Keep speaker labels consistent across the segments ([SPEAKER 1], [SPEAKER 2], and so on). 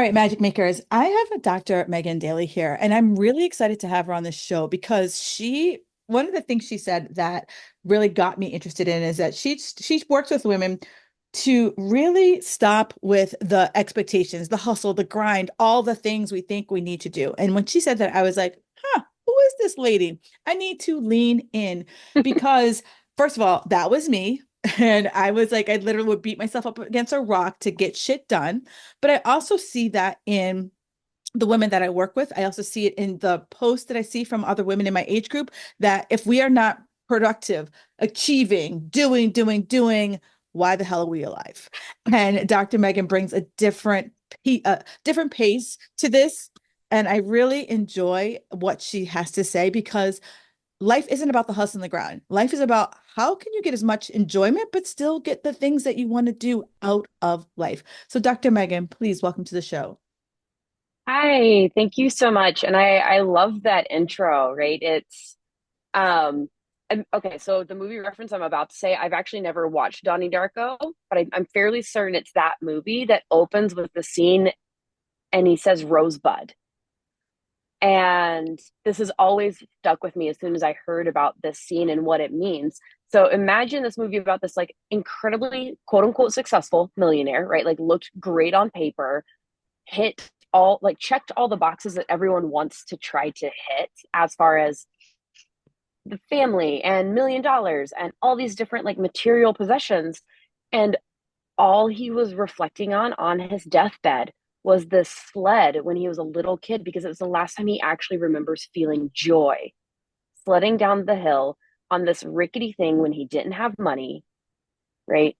[SPEAKER 1] right, Magic Makers. I have a Dr. Megan Daly here, and I'm really excited to have her on the show because one of the things she said that really got me interested in is that she works with women to really stop with the expectations, the hustle, the grind, all the things we think we need to do. And when she said that, I was like, huh, who is this lady? I need to lean in because, first of all, that was me. And I was like, I literally would beat myself up against a rock to get shit done. But I also see that in the women that I work with. I also see it in the posts that I see from other women in my age group that if we are not productive, achieving, doing, why the hell are we alive? And Dr. Megan brings a different pace to this. And I really enjoy what she has to say because life isn't about the hustle and the grind. Life is about how can you get as much enjoyment, but still get the things that you want to do out of life. So, Dr. Megan, please welcome to the show.
[SPEAKER 2] Hi, thank you so much. And I love that intro, right? It's okay, so the movie reference I'm about to say, I've actually never watched Donnie Darko, but I'm fairly certain it's that movie that opens with the scene and he says Rosebud. And this has always stuck with me as soon as I heard about this scene and what it means. So imagine this movie about this like incredibly quote unquote successful millionaire, right? Like looked great on paper, hit all like checked all the boxes that everyone wants to try to hit as far as the family and $1 million and all these different like material possessions. And all he was reflecting on his deathbed was this sled when he was a little kid because it was the last time he actually remembers feeling joy sledding down the hill on this rickety thing when he didn't have money, right?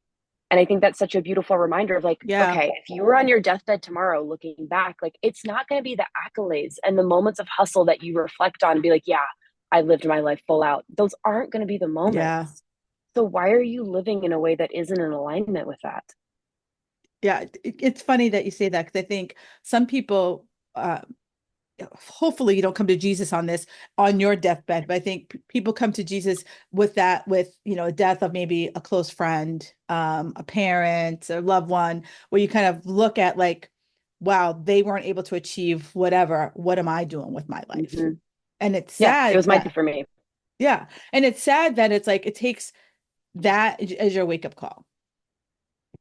[SPEAKER 2] And I think that's such a beautiful reminder of like,
[SPEAKER 1] Yeah.
[SPEAKER 2] okay, if you were on your deathbed tomorrow looking back, like it's not going to be the accolades and the moments of hustle that you reflect on and be like, yeah, I lived my life full out. Those aren't going to be the
[SPEAKER 1] Yeah.
[SPEAKER 2] moments. So why are you living in a way that isn't in alignment with that?
[SPEAKER 1] Yeah. It's funny that you say that because I think some people, hopefully you don't come to Jesus on this on your deathbed, but I think people come to Jesus with that, with, a death of maybe a close friend, a parent, a loved one, where you kind of look at like, wow, they weren't able to achieve whatever. What am I doing with my life?
[SPEAKER 2] Mm-hmm.
[SPEAKER 1] And it's
[SPEAKER 2] Yeah, it
[SPEAKER 1] sad
[SPEAKER 2] was my
[SPEAKER 1] that,
[SPEAKER 2] for me.
[SPEAKER 1] yeah. And it's sad that it's like it takes that as your wake up call.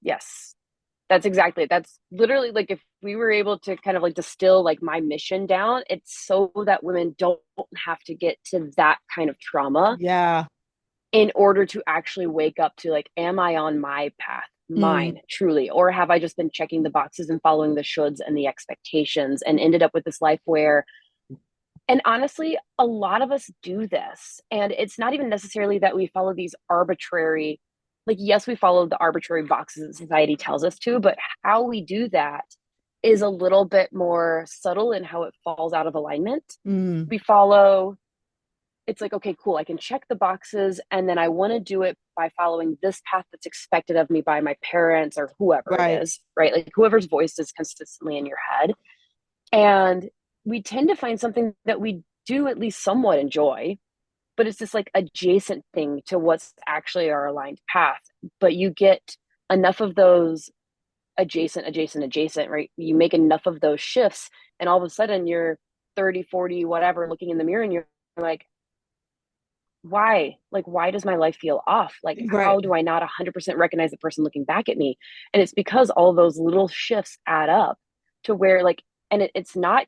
[SPEAKER 2] Yes. That's exactly it. That's literally like if we were able to kind of like distill like my mission down, it's so that women don't have to get to that kind of trauma
[SPEAKER 1] Yeah.
[SPEAKER 2] in order to actually wake up to like, am I on my path,
[SPEAKER 1] Mm,
[SPEAKER 2] mine truly, or have I just been checking the boxes and following the shoulds and the expectations and ended up with this life where, and honestly, a lot of us do this, and it's not even necessarily that we follow these arbitrary, like yes, we follow the arbitrary boxes that society tells us to, but how we do that is a little bit more subtle in how it falls out of alignment.
[SPEAKER 1] mm,
[SPEAKER 2] We follow, it's like, okay, cool, I can check the boxes, and then I want to do it by following this path that's expected of me by my parents or whoever it
[SPEAKER 1] right.
[SPEAKER 2] is, right? Like whoever's voice is consistently in your head. And we tend to find something that we do at least somewhat enjoy, but it's this like adjacent thing to what's actually our aligned path. But you get enough of those adjacent, right? You make enough of those shifts, and all of a sudden you're 30, 40, whatever, looking in the mirror, and you're like, why? Like, why does my life feel off? Like,
[SPEAKER 1] Right.
[SPEAKER 2] how do I not 100% recognize the person looking back at me? And it's because all those little shifts add up to where, like, and it's not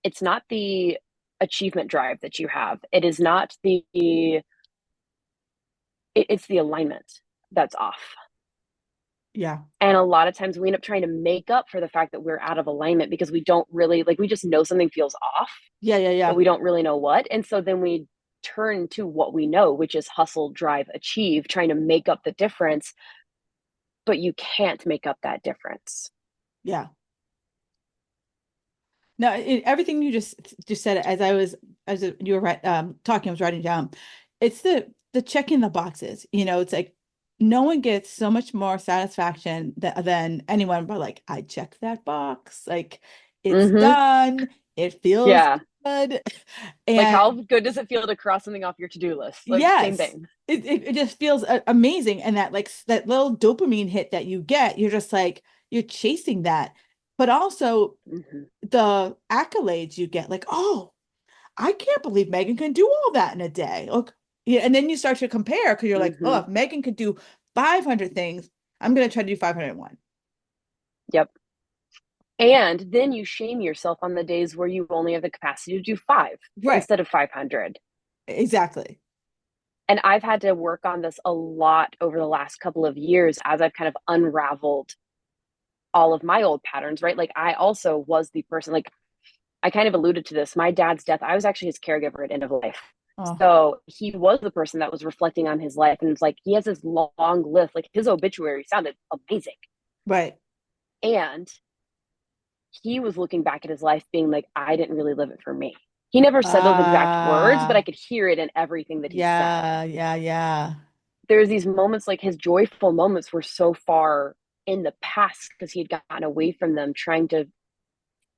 [SPEAKER 2] it's not the achievement drive that you have. It is not it's the alignment that's off.
[SPEAKER 1] Yeah.
[SPEAKER 2] And a lot of times we end up trying to make up for the fact that we're out of alignment because we don't really like we just know something feels off,
[SPEAKER 1] Yeah. Yeah.
[SPEAKER 2] but
[SPEAKER 1] Yeah.
[SPEAKER 2] we don't really know what. And so then we turn to what we know, which is hustle, drive, achieve, trying to make up the difference, but you can't make up that difference.
[SPEAKER 1] Yeah. No, everything you just said as I was as you were talking, I was writing down. It's the checking the boxes. It's like no one gets so much more satisfaction than anyone. But like, I checked that box. Like, it's
[SPEAKER 2] Mm-hmm.
[SPEAKER 1] done. It feels
[SPEAKER 2] Yeah.
[SPEAKER 1] good,
[SPEAKER 2] Like
[SPEAKER 1] and
[SPEAKER 2] how good does it feel to cross something off your to-do list? Like same
[SPEAKER 1] yes,
[SPEAKER 2] thing.
[SPEAKER 1] it just feels amazing. And that like that little dopamine hit that you get, you're just like you're chasing that. but also
[SPEAKER 2] Hmm.
[SPEAKER 1] the accolades you get, like, oh, I can't believe Megan can do all that in a day. Look, yeah, and then you start to compare because you're like, oh,
[SPEAKER 2] Hmm.
[SPEAKER 1] if Megan could do 500 things, I'm going to try to do 501.
[SPEAKER 2] Yep. And then you shame yourself on the days where you only have the capacity to do five
[SPEAKER 1] Right.
[SPEAKER 2] instead of 500.
[SPEAKER 1] Exactly.
[SPEAKER 2] And I've had to work on this a lot over the last couple of years as I've kind of unraveled all of my old patterns, right? Like I also was the person, like I kind of alluded to this. My dad's death, I was actually his caregiver at end of life.
[SPEAKER 1] Oh,
[SPEAKER 2] So he was the person that was reflecting on his life. And it's like he has this long list. Like his obituary sounded amazing.
[SPEAKER 1] right.
[SPEAKER 2] And he was looking back at his life being like, I didn't really live it for me. He never said those exact words, but I
[SPEAKER 1] Ah,
[SPEAKER 2] could hear it in everything that he said.
[SPEAKER 1] yeah, yeah, yeah.
[SPEAKER 2] There's these moments, like his joyful moments were so far in the past because he had gotten away from them, trying to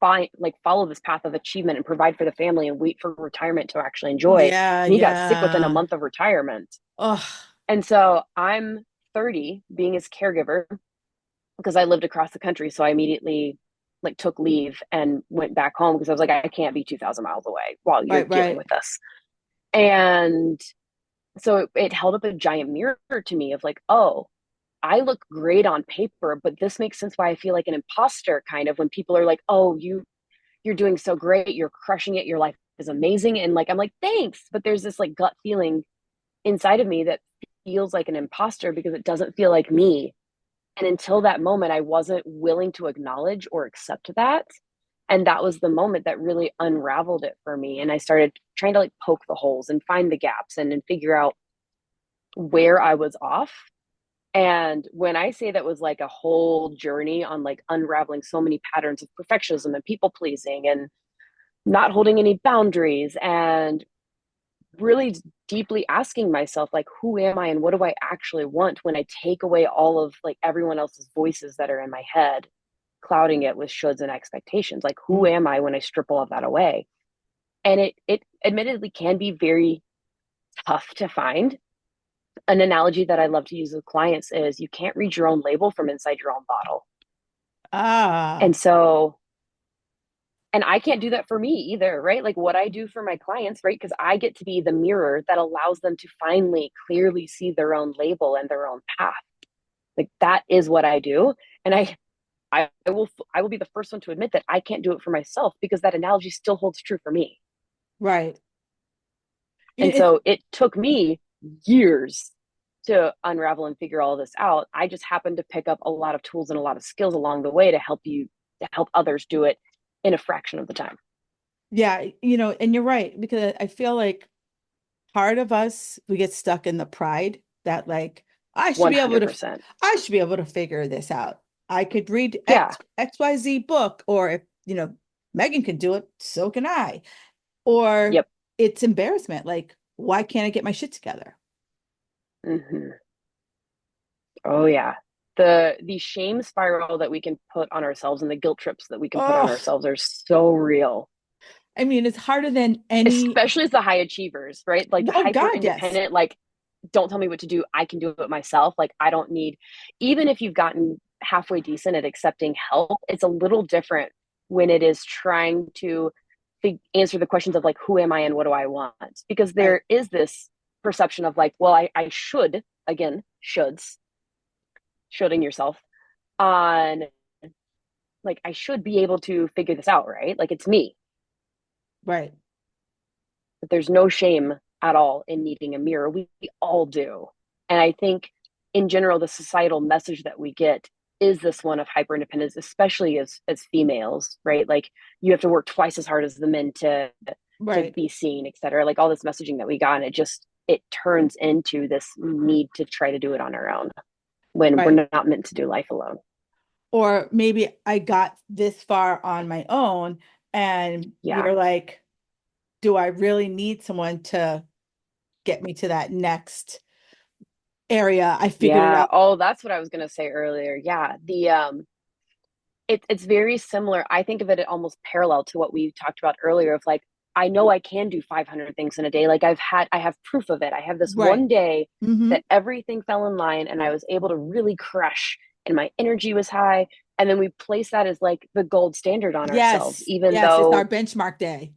[SPEAKER 2] find, like, follow this path of achievement and provide for the family and wait for retirement to actually enjoy.
[SPEAKER 1] Yeah,
[SPEAKER 2] And he got sick within a
[SPEAKER 1] yeah.
[SPEAKER 2] month of retirement.
[SPEAKER 1] Oh,
[SPEAKER 2] And so I'm 30 being his caregiver because I lived across the country. So I immediately like took leave and went back home because I was like, I can't be 2,000 miles away while you're
[SPEAKER 1] right,
[SPEAKER 2] dealing
[SPEAKER 1] right.
[SPEAKER 2] with this. And so it held up a giant mirror to me of like, oh, I look great on paper, but this makes sense why I feel like an imposter kind of when people are like, oh, you're doing so great, you're crushing it, your life is amazing. And like I'm like, thanks. But there's this like gut feeling inside of me that feels like an imposter because it doesn't feel like me. And until that moment, I wasn't willing to acknowledge or accept that. And that was the moment that really unraveled it for me. And I started trying to like poke the holes and find the gaps and figure out where I was off. And when I say that was like a whole journey on like unraveling so many patterns of perfectionism and people pleasing and not holding any boundaries and really deeply asking myself like who am I and what do I actually want when I take away all of like everyone else's voices that are in my head, clouding it with shoulds and expectations. Like who
[SPEAKER 1] Mm.
[SPEAKER 2] am I when I strip all of that away? And it admittedly can be very tough to find. An analogy that I love to use with clients is you can't read your own label from inside your own bottle.
[SPEAKER 1] Ah,
[SPEAKER 2] And so, and I can't do that for me either, right? Like what I do for my clients, right? Because I get to be the mirror that allows them to finally clearly see their own label and their own path. Like that is what I do. And I will be the first one to admit that I can't do it for myself because that analogy still holds true for me.
[SPEAKER 1] right.
[SPEAKER 2] And
[SPEAKER 1] It's
[SPEAKER 2] so it took me years to unravel and figure all this out. I just happened to pick up a lot of tools and a lot of skills along the way to help you, to help others do it in a fraction of the time.
[SPEAKER 1] yeah, and you're right, because I feel like part of us, we get stuck in the pride that like I should be able to
[SPEAKER 2] 100%.
[SPEAKER 1] I should be able to figure this out. I could read
[SPEAKER 2] Yeah.
[SPEAKER 1] XYZ book, or if Megan can do it, so can I. Or
[SPEAKER 2] Yep.
[SPEAKER 1] it's embarrassment, like why can't I get my shit together?
[SPEAKER 2] Hmm. Oh yeah. The shame spiral that we can put on ourselves and the guilt trips that we can put on
[SPEAKER 1] Oh,
[SPEAKER 2] ourselves are so real.
[SPEAKER 1] I mean, it's harder than any.
[SPEAKER 2] Especially as the high achievers, right? Like the
[SPEAKER 1] Oh
[SPEAKER 2] hyper
[SPEAKER 1] God, yes.
[SPEAKER 2] independent, like don't tell me what to do. I can do it myself. Like I don't need, even if you've gotten halfway decent at accepting help, it's a little different when it is trying to answer the questions of like, who am I and what do I want? Because
[SPEAKER 1] Right,
[SPEAKER 2] there is this perception of like, well, I should, again, shoulding yourself on like, I should be able to figure this out, right? Like it's me.
[SPEAKER 1] right.
[SPEAKER 2] But there's no shame at all in needing a mirror. We all do. And I think in general, the societal message that we get is this one of hyper independence, especially as females, right? Like you have to work twice as hard as the men to
[SPEAKER 1] Right,
[SPEAKER 2] be seen, et cetera. Like all this messaging that we got, and it turns into this need to try to do it on our own when
[SPEAKER 1] right.
[SPEAKER 2] we're not meant to do life alone.
[SPEAKER 1] Or maybe I got this far on my own, and
[SPEAKER 2] Yeah.
[SPEAKER 1] you're like, do I really need someone to get me to that next area? I figured it
[SPEAKER 2] Yeah.
[SPEAKER 1] out.
[SPEAKER 2] Oh, that's what I was gonna say earlier. Yeah. It's very similar. I think of it almost parallel to what we talked about earlier of like, I know I can do 500 things in a day. Like I have proof of it. I have this
[SPEAKER 1] Right.
[SPEAKER 2] one day
[SPEAKER 1] Mm-hmm.
[SPEAKER 2] that everything fell in line and I was able to really crush. and my energy was high. And then we place that as like the gold standard on ourselves,
[SPEAKER 1] Yes.
[SPEAKER 2] even
[SPEAKER 1] Yes. It's our
[SPEAKER 2] though,
[SPEAKER 1] benchmark day.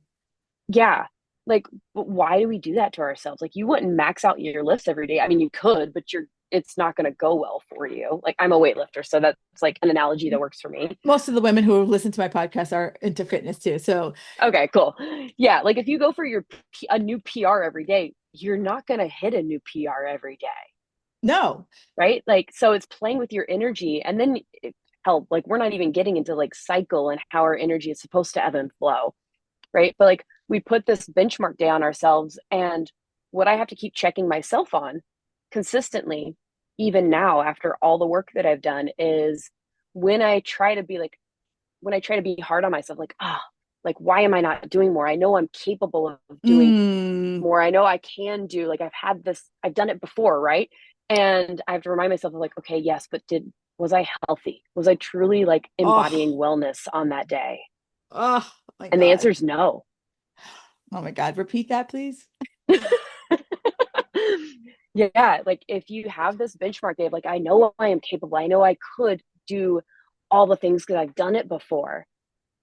[SPEAKER 2] yeah, like, why do we do that to ourselves? Like, you wouldn't max out your lifts every day. I mean, you could, but it's not going to go well for you. Like, I'm a weightlifter, so that's like an analogy that works for me.
[SPEAKER 1] Most of the women who listen to my podcast are into fitness too. So
[SPEAKER 2] Okay, cool. Yeah, like if you go for a new PR every day, you're not going to hit a new PR every day,
[SPEAKER 1] no.
[SPEAKER 2] right? Like, so it's playing with your energy. And then help, like, we're not even getting into like cycle and how our energy is supposed to ebb and flow, right? But like, we put this benchmark day on ourselves. And what I have to keep checking myself on consistently, even now, after all the work that I've done, is when I try to be like, when I try to be hard on myself, like, like, why am I not doing more? I know I'm capable of doing
[SPEAKER 1] Mm.
[SPEAKER 2] more. I know I can do, like, I've done it before, right? And I have to remind myself of like, okay, yes, but was I healthy? Was I truly like embodying
[SPEAKER 1] Oh,
[SPEAKER 2] wellness on that day?
[SPEAKER 1] oh my
[SPEAKER 2] And the
[SPEAKER 1] God.
[SPEAKER 2] answer is no.
[SPEAKER 1] Oh my God. Repeat that, please.
[SPEAKER 2] Yeah, like if you have this benchmark day of like, I know I am capable, I know I could do all the things because I've done it before.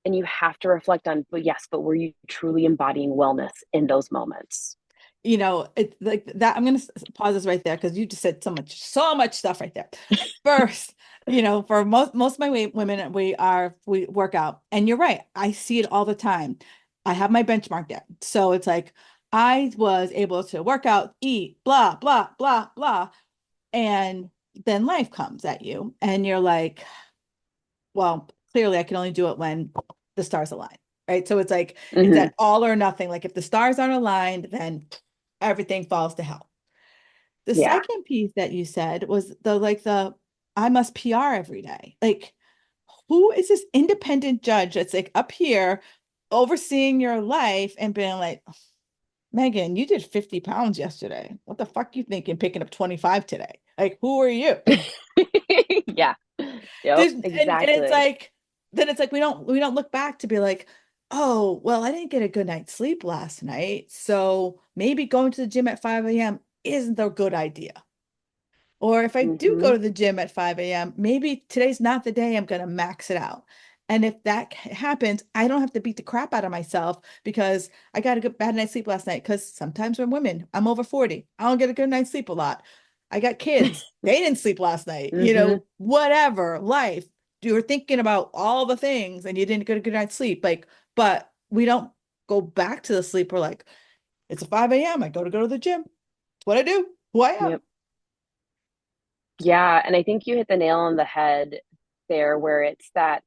[SPEAKER 2] And you have to reflect on, but yes, but were you truly embodying wellness in those moments?
[SPEAKER 1] It's like that. I'm going to pause this right there because you just said so much stuff right there. First, for most of my women, we work out, and you're right. I see it all the time. I have my benchmark there, so it's like I was able to work out, eat, blah blah blah blah, and then life comes at you, and you're like, well, clearly I can only do it when the stars align, right? So it's
[SPEAKER 2] Mm-hmm.
[SPEAKER 1] that all or nothing. Like if the stars aren't aligned, then everything falls to hell. The
[SPEAKER 2] Yeah.
[SPEAKER 1] second piece that you said was the I must PR every day. Like, who is this independent judge that's like up here overseeing your life and being like, Megan, you did 50 pounds yesterday. What the fuck you thinking picking up 25 today? Like, who are you?
[SPEAKER 2] Yeah. Yep.
[SPEAKER 1] And it's
[SPEAKER 2] Exactly.
[SPEAKER 1] like then it's like we don't look back to be like, oh, well, I didn't get a good night's sleep last night. So maybe going to the gym at 5 a.m. isn't a good idea. Or if I do
[SPEAKER 2] Mm-hmm.
[SPEAKER 1] go to the gym at 5 a.m., maybe today's not the day I'm going to max it out. And if that happens, I don't have to beat the crap out of myself because I got a good bad night's sleep last night. Because sometimes when women, I'm over 40, I don't get a good night's sleep a lot. I got kids, they didn't sleep last night,
[SPEAKER 2] Mm-hmm.
[SPEAKER 1] whatever, life. You were thinking about all the things and you didn't get a good night's sleep. Like, but we don't go back to the sleep. We're like, it's a 5 a.m. I go to the gym. It's what I do, who I am.
[SPEAKER 2] Yep. Yeah. And I think you hit the nail on the head there, where it's that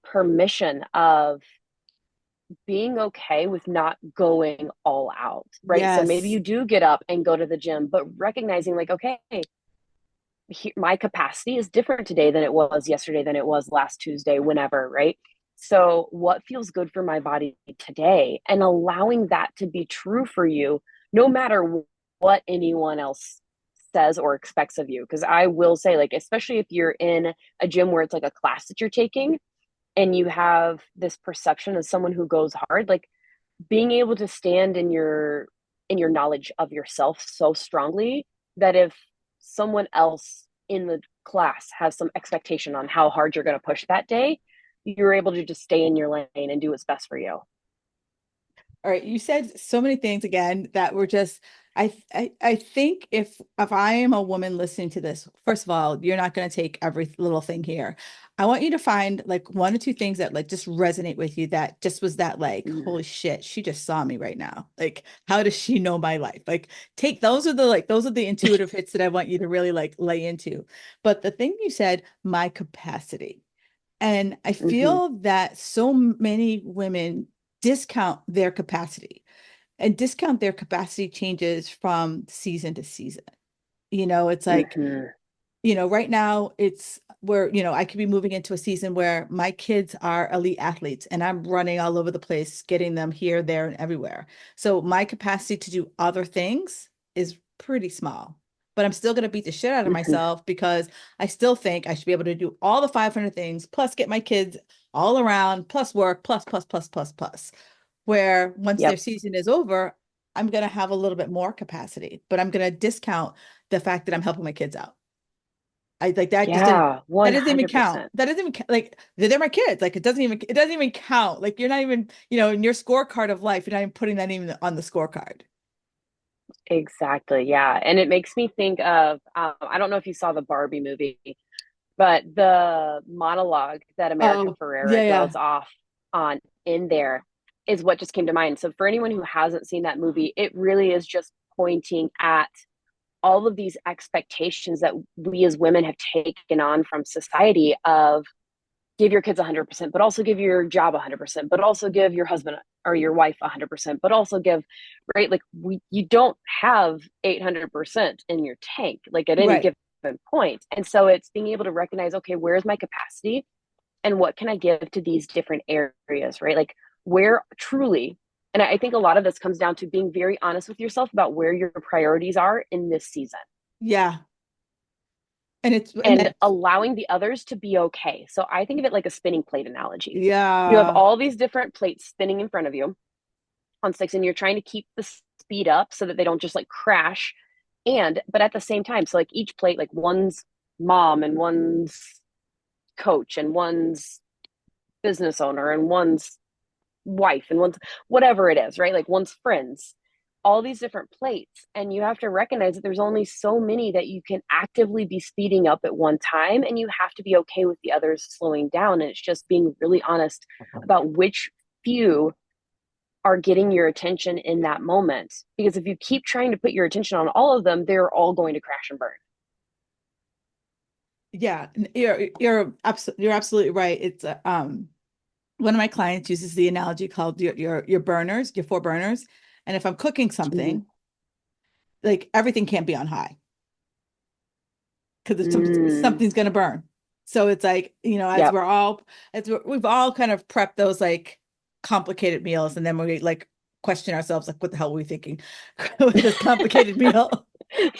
[SPEAKER 2] permission of being okay with not going all out, right? So maybe
[SPEAKER 1] Yes.
[SPEAKER 2] you do get up and go to the gym, but recognizing like, okay, my capacity is different today than it was yesterday, than it was last Tuesday, whenever, right? So, what feels good for my body today, and allowing that to be true for you, no matter what anyone else says or expects of you. Because I will say, like, especially if you're in a gym where it's like a class that you're taking and you have this perception as someone who goes hard, like being able to stand in your knowledge of yourself so strongly that if someone else in the class has some expectation on how hard you're going to push that day, you're able to just stay in your lane and do what's best for you.
[SPEAKER 1] All right, you said so many things again that were just I think if I am a woman listening to this, first of all, you're not going to take every little thing here. I want you to find like one or two things that like just resonate with you that just was that like,
[SPEAKER 2] Mm-hmm.
[SPEAKER 1] holy shit, she just saw me right now. Like, how does she know my life? Like, take those are the intuitive hits that I want you to really like lay into. But the thing you said, my capacity. And I
[SPEAKER 2] Mm-hmm.
[SPEAKER 1] feel that so many women discount their capacity and discount their capacity changes from season to season. It's like,
[SPEAKER 2] Mm-hmm.
[SPEAKER 1] right now it's where, I could be moving into a season where my kids are elite athletes and I'm running all over the place, getting them here, there, and everywhere. So my capacity to do other things is pretty small, but I'm still going to beat the shit out of
[SPEAKER 2] Mm-hmm.
[SPEAKER 1] myself because I still think I should be able to do all the 500 things, plus get my kids all around, plus work, plus, plus, plus, plus, plus. Where once their
[SPEAKER 2] Yep.
[SPEAKER 1] season is over, I'm going to have a little bit more capacity, but I'm going to discount the fact that I'm helping my kids out. I like that just didn't,
[SPEAKER 2] Yeah,
[SPEAKER 1] that doesn't even count.
[SPEAKER 2] 100%.
[SPEAKER 1] That doesn't even like they're my kids. Like it doesn't even count. Like you're not even, in your scorecard of life, you're not even putting that even on the scorecard.
[SPEAKER 2] Exactly. Yeah. And it makes me think of, I don't know if you saw the Barbie movie, but the monologue that America
[SPEAKER 1] Oh, yeah,
[SPEAKER 2] Ferrera
[SPEAKER 1] yeah.
[SPEAKER 2] goes off on in there is what just came to mind. So for anyone who hasn't seen that movie, it really is just pointing at all of these expectations that we as women have taken on from society of give your kids 100%, but also give your job 100%, but also give your husband or your wife 100%, but also give, right? Like you don't have 800% in your tank, like at any
[SPEAKER 1] Right.
[SPEAKER 2] given point. And so it's being able to recognize, okay, where's my capacity and what can I give to these different areas, right? Like where truly, and I think a lot of this comes down to being very honest with yourself about where your priorities are in this season
[SPEAKER 1] Yeah. And
[SPEAKER 2] and
[SPEAKER 1] that's,
[SPEAKER 2] allowing the others to be okay. So I think of it like a spinning plate analogy. You have
[SPEAKER 1] yeah.
[SPEAKER 2] all these different plates spinning in front of you on sticks, and you're trying to keep the speed up so that they don't just like crash. But at the same time, so like each plate, like one's mom and one's coach and one's business owner and one's wife and one's whatever it is, right? Like one's friends, all these different plates. And you have to recognize that there's only so many that you can actively be speeding up at one time. And you have to be okay with the others slowing down. And it's just being really honest about which few are getting your attention in that moment. Because if you keep trying to put your attention on all of them, they're all going to crash and burn.
[SPEAKER 1] Yeah. You're absolutely right. It's one of my clients uses the analogy called your burners, your four burners. And if I'm cooking
[SPEAKER 2] Mm-hmm.
[SPEAKER 1] something, like everything can't be on high because
[SPEAKER 2] Mm,
[SPEAKER 1] something's gonna burn. So it's like,
[SPEAKER 2] yep.
[SPEAKER 1] we've all kind of prepped those like complicated meals, and then we like question ourselves, like, what the hell were we thinking with this complicated meal?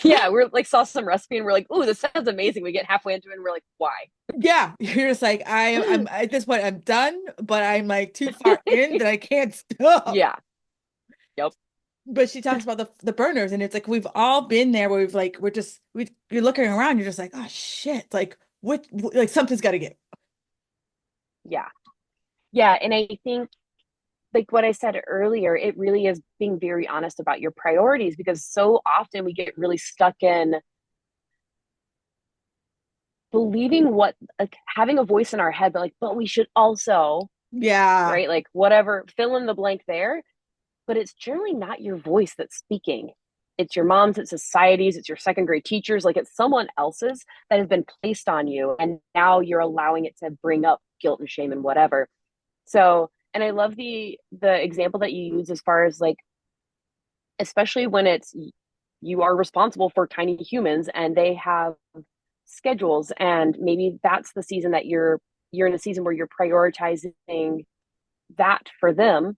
[SPEAKER 2] Yeah, we're like saw some recipe and we're like, "Ooh, this sounds amazing." We get halfway into it and we're like, "Why?"
[SPEAKER 1] Yeah, you're just like, I'm at this point, I'm done, but I'm like too far in that I can't stop.
[SPEAKER 2] Yeah. Yep.
[SPEAKER 1] But she talks about the burners, and it's like we've all been there where we've like you're looking around, you're just like, oh shit, like like something's got to give.
[SPEAKER 2] Yeah. Yeah, and I think like what I said earlier, it really is being very honest about your priorities because so often we get really stuck in believing what like having a voice in our head, but we should also,
[SPEAKER 1] Yeah,
[SPEAKER 2] right? Like whatever, fill in the blank there, but it's generally not your voice that's speaking. It's your mom's, it's society's, it's your second grade teachers, like it's someone else's that has been placed on you. And now you're allowing it to bring up guilt and shame and whatever. So, and I love the example that you use as far as like, especially when it's you are responsible for tiny humans and they have schedules and maybe that's the season that you're in a season where you're prioritizing that for them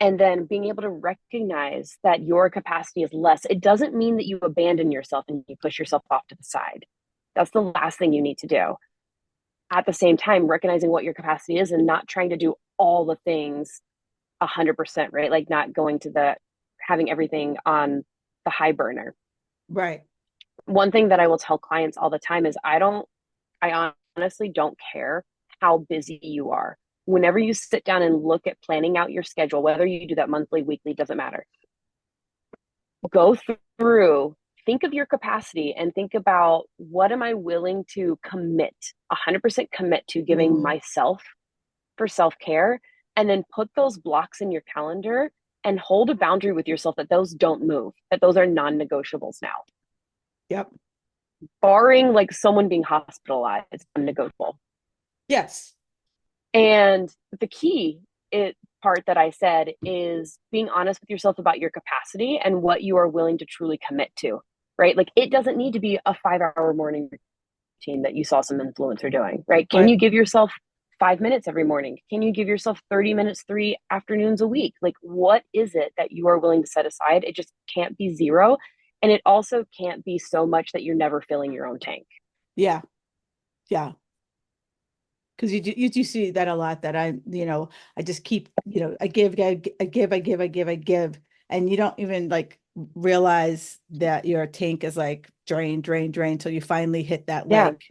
[SPEAKER 2] and then being able to recognize that your capacity is less. It doesn't mean that you abandon yourself and you push yourself off to the side. That's the last thing you need to do. At the same time, recognizing what your capacity is and not trying to do all the things 100%, right? Like not going to the having everything on the high burner.
[SPEAKER 1] right.
[SPEAKER 2] One thing that I will tell clients all the time is I honestly don't care how busy you are. Whenever you sit down and look at planning out your schedule, whether you do that monthly, weekly, doesn't matter. Go through, think of your capacity and think about what am I willing to commit, 100% commit to giving
[SPEAKER 1] Ooh,
[SPEAKER 2] myself for self care. And then put those blocks in your calendar and hold a boundary with yourself that those don't move, that those are non negotiables now,
[SPEAKER 1] yep.
[SPEAKER 2] barring like someone being hospitalized, unnegotiable.
[SPEAKER 1] Yes.
[SPEAKER 2] And the key it part that I said is being honest with yourself about your capacity and what you are willing to truly commit to, right? Like it doesn't need to be a 5 hour morning routine that you saw some influencer doing, right? Can
[SPEAKER 1] Right.
[SPEAKER 2] you give yourself 5 minutes every morning? Can you give yourself 30 minutes, 3 afternoons a week? Like, what is it that you are willing to set aside? It just can't be zero. And it also can't be so much that you're never filling your own tank.
[SPEAKER 1] Yeah. Yeah. Because you do see that a lot, that I just keep, I give, I give, I give, I give, I give. And you don't even like realize that your tank is like drain, drain, drain till you finally hit that
[SPEAKER 2] Yeah.
[SPEAKER 1] like,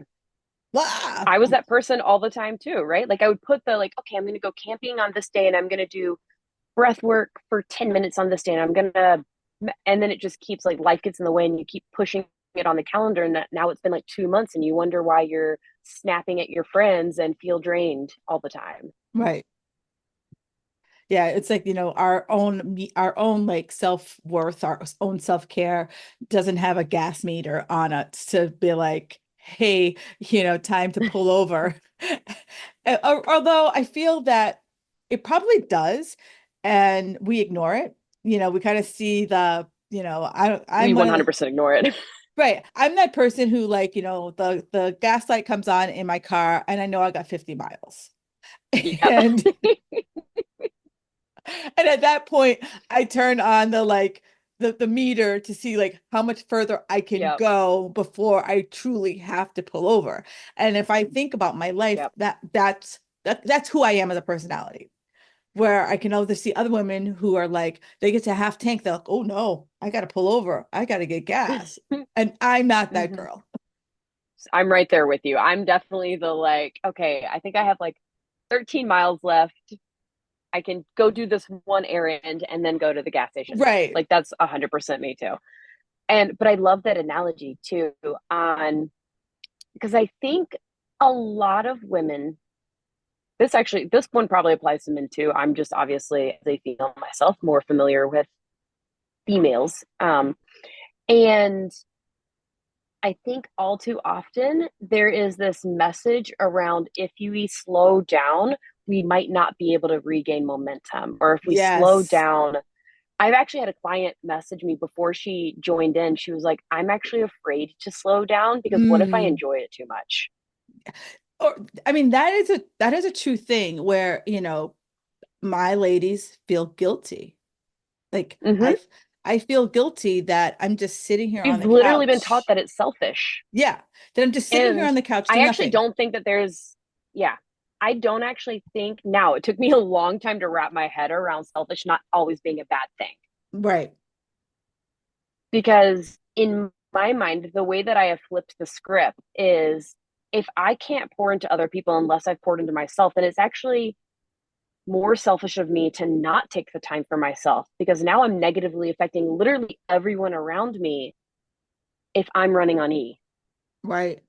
[SPEAKER 1] wow.
[SPEAKER 2] I was that person all the time too, right? Like I would put the like, okay, I'm going to go camping on this day and I'm going to do breath work for 10 minutes on this day and I'm going to, and then it just keeps like life gets in the way and you keep pushing it on the calendar. And now it's been like 2 months and you wonder why you're snapping at your friends and feel drained all the time.
[SPEAKER 1] Right. Yeah, it's like, our own like self-worth, our own self-care doesn't have a gas meter on it to be like, hey, time to pull over. Although I feel that it probably does, and we ignore it. We kind of see
[SPEAKER 2] We
[SPEAKER 1] I'm one of the
[SPEAKER 2] 100% ignore it.
[SPEAKER 1] right. I'm that person who like, the gas light comes on in my car and I know I got 50 miles.
[SPEAKER 2] Yep.
[SPEAKER 1] And And at that point, I turn on the meter to see like how much further I can
[SPEAKER 2] Yep.
[SPEAKER 1] go before I truly have to pull over. And if I think about my life,
[SPEAKER 2] Yep.
[SPEAKER 1] that's who I am as a personality. Where I can also see other women who are like they get to half tank, they're like, oh no, I gotta pull over, I gotta get gas. And I'm not that
[SPEAKER 2] Mm-hmm.
[SPEAKER 1] girl.
[SPEAKER 2] I'm right there with you. I'm definitely the like, okay, I think I have like 13 miles left. I can go do this one errand and then go to the gas station.
[SPEAKER 1] Right.
[SPEAKER 2] Like that's 100% me too. But I love that analogy too on because I think a lot of women, this one probably applies to men too. I'm just obviously as a female myself more familiar with females. And I think all too often there is this message around if we slow down, we might not be able to regain momentum. Or if we slow
[SPEAKER 1] Yes.
[SPEAKER 2] down, I've actually had a client message me before she joined in. She was like, I'm actually afraid to slow down because what if I
[SPEAKER 1] Mm.
[SPEAKER 2] enjoy it too much?
[SPEAKER 1] Or I mean, that is a true thing where, my ladies feel guilty. Like
[SPEAKER 2] Mm-hmm.
[SPEAKER 1] I feel guilty that I'm just sitting here on
[SPEAKER 2] We've
[SPEAKER 1] the
[SPEAKER 2] literally been taught
[SPEAKER 1] couch.
[SPEAKER 2] that it's selfish.
[SPEAKER 1] Yeah, that I'm just sitting here
[SPEAKER 2] And
[SPEAKER 1] on the couch
[SPEAKER 2] I
[SPEAKER 1] doing
[SPEAKER 2] actually
[SPEAKER 1] nothing.
[SPEAKER 2] don't think that yeah, I don't actually think now, it took me a long time to wrap my head around selfish not always being a bad thing.
[SPEAKER 1] Right.
[SPEAKER 2] Because in my mind, the way that I have flipped the script is if I can't pour into other people unless I've poured into myself, then it's actually more selfish of me to not take the time for myself because now I'm negatively affecting literally everyone around me if I'm running on E.
[SPEAKER 1] Right.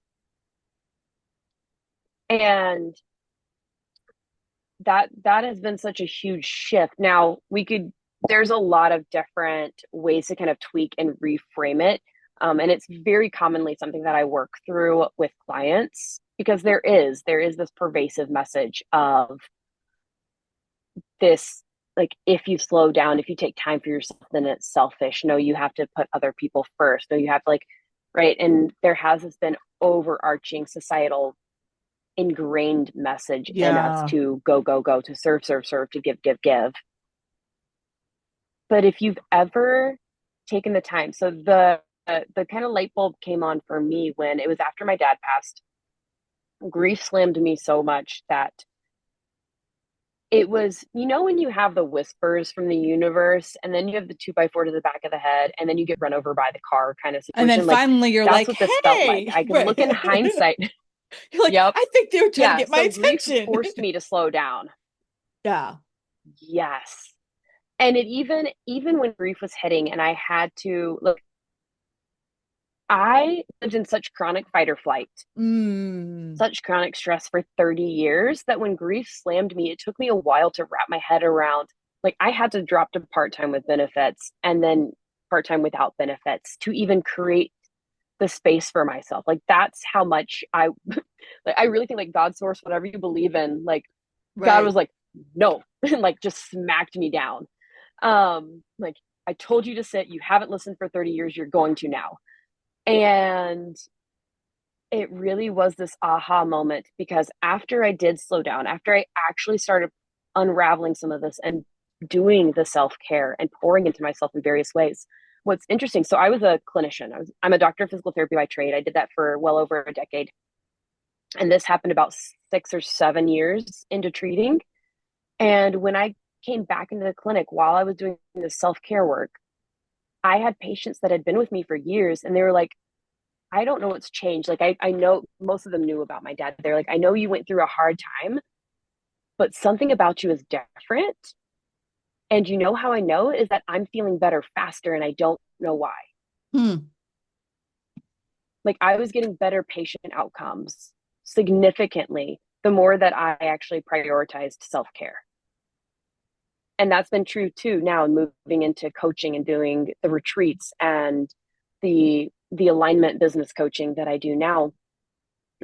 [SPEAKER 2] And that has been such a huge shift. Now, there's a lot of different ways to kind of tweak and reframe it. And it's very commonly something that I work through with clients because there is this pervasive message of this like if you slow down, if you take time for yourself, then it's selfish. No, you have to put other people first. No, you have to like right. And there has this been overarching societal ingrained message in us
[SPEAKER 1] Yeah.
[SPEAKER 2] to go, go, go, to serve, serve, serve, to give, give, give. But if you've ever taken the time, so the kind of light bulb came on for me when it was after my dad passed. Grief slammed me so much that it was, when you have the whispers from the universe and then you have the 2x4 to the back of the head and then you get run over by the car kind of
[SPEAKER 1] And then
[SPEAKER 2] situation. Like
[SPEAKER 1] finally you're
[SPEAKER 2] that's
[SPEAKER 1] like,
[SPEAKER 2] what this felt like.
[SPEAKER 1] hey,
[SPEAKER 2] I can
[SPEAKER 1] right.
[SPEAKER 2] look in hindsight.
[SPEAKER 1] You're like,
[SPEAKER 2] Yep.
[SPEAKER 1] I think they were trying to
[SPEAKER 2] Yeah.
[SPEAKER 1] get my
[SPEAKER 2] So grief
[SPEAKER 1] attention.
[SPEAKER 2] forced me to slow down.
[SPEAKER 1] Yeah.
[SPEAKER 2] Yes. And it even when grief was hitting and I had to look, I lived in such chronic fight or flight,
[SPEAKER 1] Mm.
[SPEAKER 2] such chronic stress for 30 years that when grief slammed me, it took me a while to wrap my head around. Like I had to drop to part-time with benefits and then part-time without benefits to even create the space for myself. Like that's how much I like I really think like God source, whatever you believe in, like God
[SPEAKER 1] Right.
[SPEAKER 2] was like, no, and like just smacked me down. Like I told you to sit, you haven't listened for 30 years, you're going to now. And it really was this aha moment because after I did slow down, after I actually started unraveling some of this and doing the self-care and pouring into myself in various ways. What's interesting, so I was a clinician. I'm a doctor of physical therapy by trade. I did that for well over a decade. And this happened about 6 or 7 years into treating. And when I came back into the clinic while I was doing the self-care work, I had patients that had been with me for years and they were like, I don't know what's changed. Like I know most of them knew about my dad. They're like, I know you went through a hard time, but something about you is different. And you know how I know is that I'm feeling better faster and I don't know why.
[SPEAKER 1] Hmm.
[SPEAKER 2] Like I was getting better patient outcomes significantly the more that I actually prioritized self-care. And that's been true too now, moving into coaching and doing the retreats and the alignment business coaching that I do now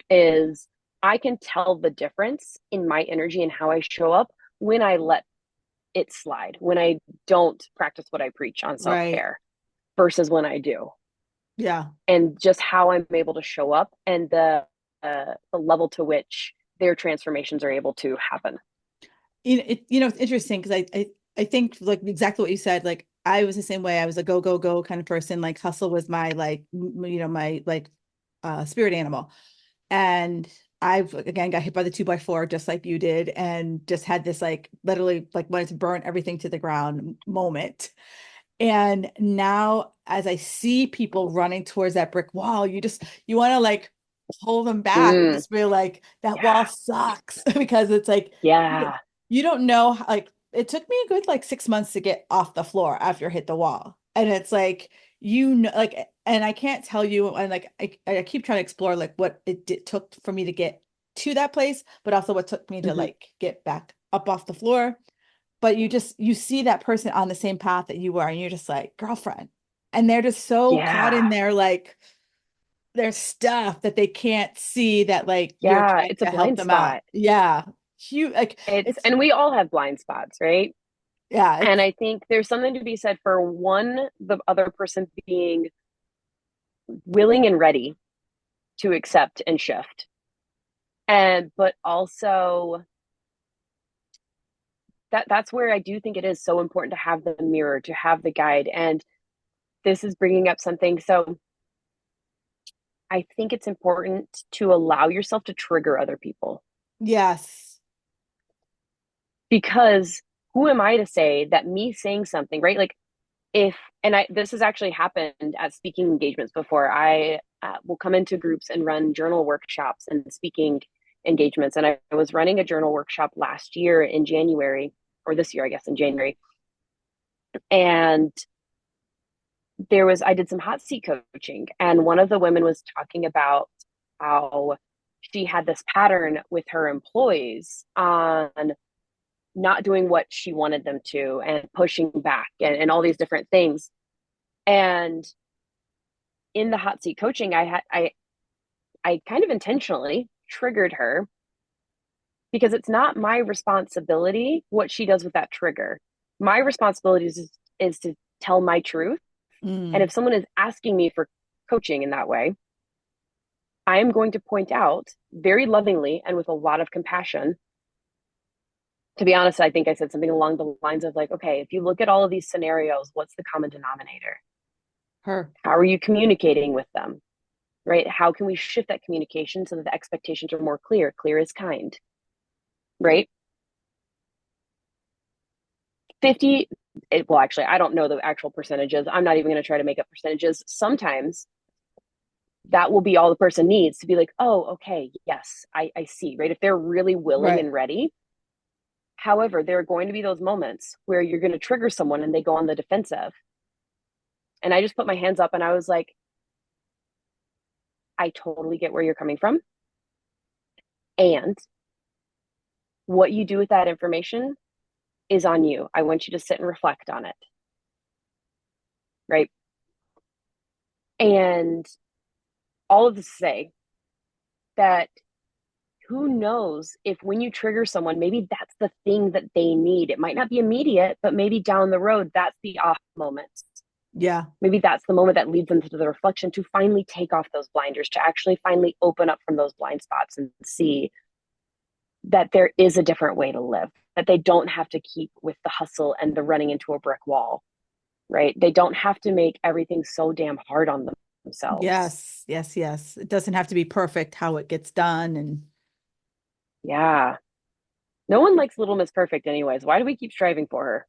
[SPEAKER 2] is I can tell the difference in my energy and how I show up when I let it slide, when I don't practice what I preach on
[SPEAKER 1] Right.
[SPEAKER 2] self-care versus when I do.
[SPEAKER 1] Yeah.
[SPEAKER 2] And just how I'm able to show up and the level to which their transformations are able to happen.
[SPEAKER 1] It's interesting because I think like exactly what you said. Like I was the same way. I was a go, go, go kind of person. Like hustle was my like, my like spirit animal. And I've again got hit by the 2x4 just like you did, and just had this like literally like wanted to burn everything to the ground moment. And now as I see people running towards that brick wall, you want to like pull them back and
[SPEAKER 2] Mm,
[SPEAKER 1] just be like, that wall
[SPEAKER 2] yeah.
[SPEAKER 1] sucks because it's like you,
[SPEAKER 2] Yeah.
[SPEAKER 1] you don't know like it took me a good like 6 months to get off the floor after I hit the wall. And it's like like and I can't tell you and like I keep trying to explore like what took for me to get to that place, but also what took me to
[SPEAKER 2] Mm-hmm.
[SPEAKER 1] like get back up off the floor. But you see that person on the same path that you were, and you're just like, girlfriend. And they're just so caught in
[SPEAKER 2] Yeah.
[SPEAKER 1] their stuff that they can't see that like you're
[SPEAKER 2] Yeah.
[SPEAKER 1] trying
[SPEAKER 2] It's a
[SPEAKER 1] to help
[SPEAKER 2] blind
[SPEAKER 1] them out.
[SPEAKER 2] spot.
[SPEAKER 1] Yeah. Like
[SPEAKER 2] It's,
[SPEAKER 1] it's
[SPEAKER 2] and we all have blind spots, right?
[SPEAKER 1] yeah,
[SPEAKER 2] And
[SPEAKER 1] it's
[SPEAKER 2] I think there's something to be said for one, the other person being willing and ready to accept and shift. And, but also that's where I do think it is so important to have the mirror, to have the guide. And this is bringing up something. So I think it's important to allow yourself to trigger other people
[SPEAKER 1] yes.
[SPEAKER 2] because who am I to say that me saying something, right? Like if, and this has actually happened at speaking engagements before. I will come into groups and run journal workshops and speaking engagements. And I was running a journal workshop last year in January, or this year, I guess, in January. And I did some hot seat coaching, and one of the women was talking about how she had this pattern with her employees on not doing what she wanted them to and pushing back and all these different things. And in the hot seat coaching, I kind of intentionally triggered her because it's not my responsibility what she does with that trigger. My responsibility is to tell my truth. And
[SPEAKER 1] Mm,
[SPEAKER 2] if someone is asking me for coaching in that way, I am going to point out very lovingly and with a lot of compassion. To be honest, I think I said something along the lines of like, okay, if you look at all of these scenarios, what's the common denominator?
[SPEAKER 1] her.
[SPEAKER 2] How are you communicating with them? Right? How can we shift that communication so that the expectations are more clear? Clear is kind, right? 50, well, actually, I don't know the actual percentages. I'm not even going to try to make up percentages. Sometimes that will be all the person needs to be like, oh, okay, yes, I see, right? If they're really willing
[SPEAKER 1] Right.
[SPEAKER 2] and ready. However, there are going to be those moments where you're going to trigger someone and they go on the defensive. And I just put my hands up and I was like, I totally get where you're coming from. And what you do with that information is on you. I want you to sit and reflect on it. Right. And all of this to say that who knows if when you trigger someone, maybe that's the thing that they need. It might not be immediate, but maybe down the road, that's the off moment.
[SPEAKER 1] Yeah.
[SPEAKER 2] Maybe that's the moment that leads them to the reflection to finally take off those blinders, to actually finally open up from those blind spots and see that there is a different way to live, that they don't have to keep with the hustle and the running into a brick wall, right? They don't have to make everything so damn hard on themselves.
[SPEAKER 1] Yes. Yes. Yes. It doesn't have to be perfect how it gets done. And
[SPEAKER 2] Yeah. No one likes Little Miss Perfect, anyways. Why do we keep striving for her?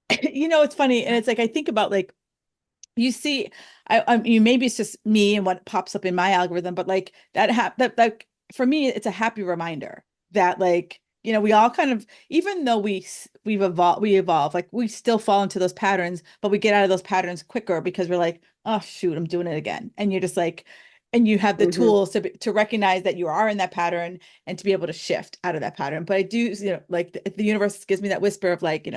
[SPEAKER 1] it's funny. And it's like I think about like you see, you maybe it's just me and what pops up in my algorithm, but like that for me, it's a happy reminder that like, we all kind of, even though we evolve, like we still fall into those patterns, but we get out of those patterns quicker because we're like, oh shoot, I'm doing it again. And you're just like, and you have the
[SPEAKER 2] Hmm.
[SPEAKER 1] tools to recognize that you are in that pattern and to be able to shift out of that pattern. But I do, like the universe gives me that whisper of like,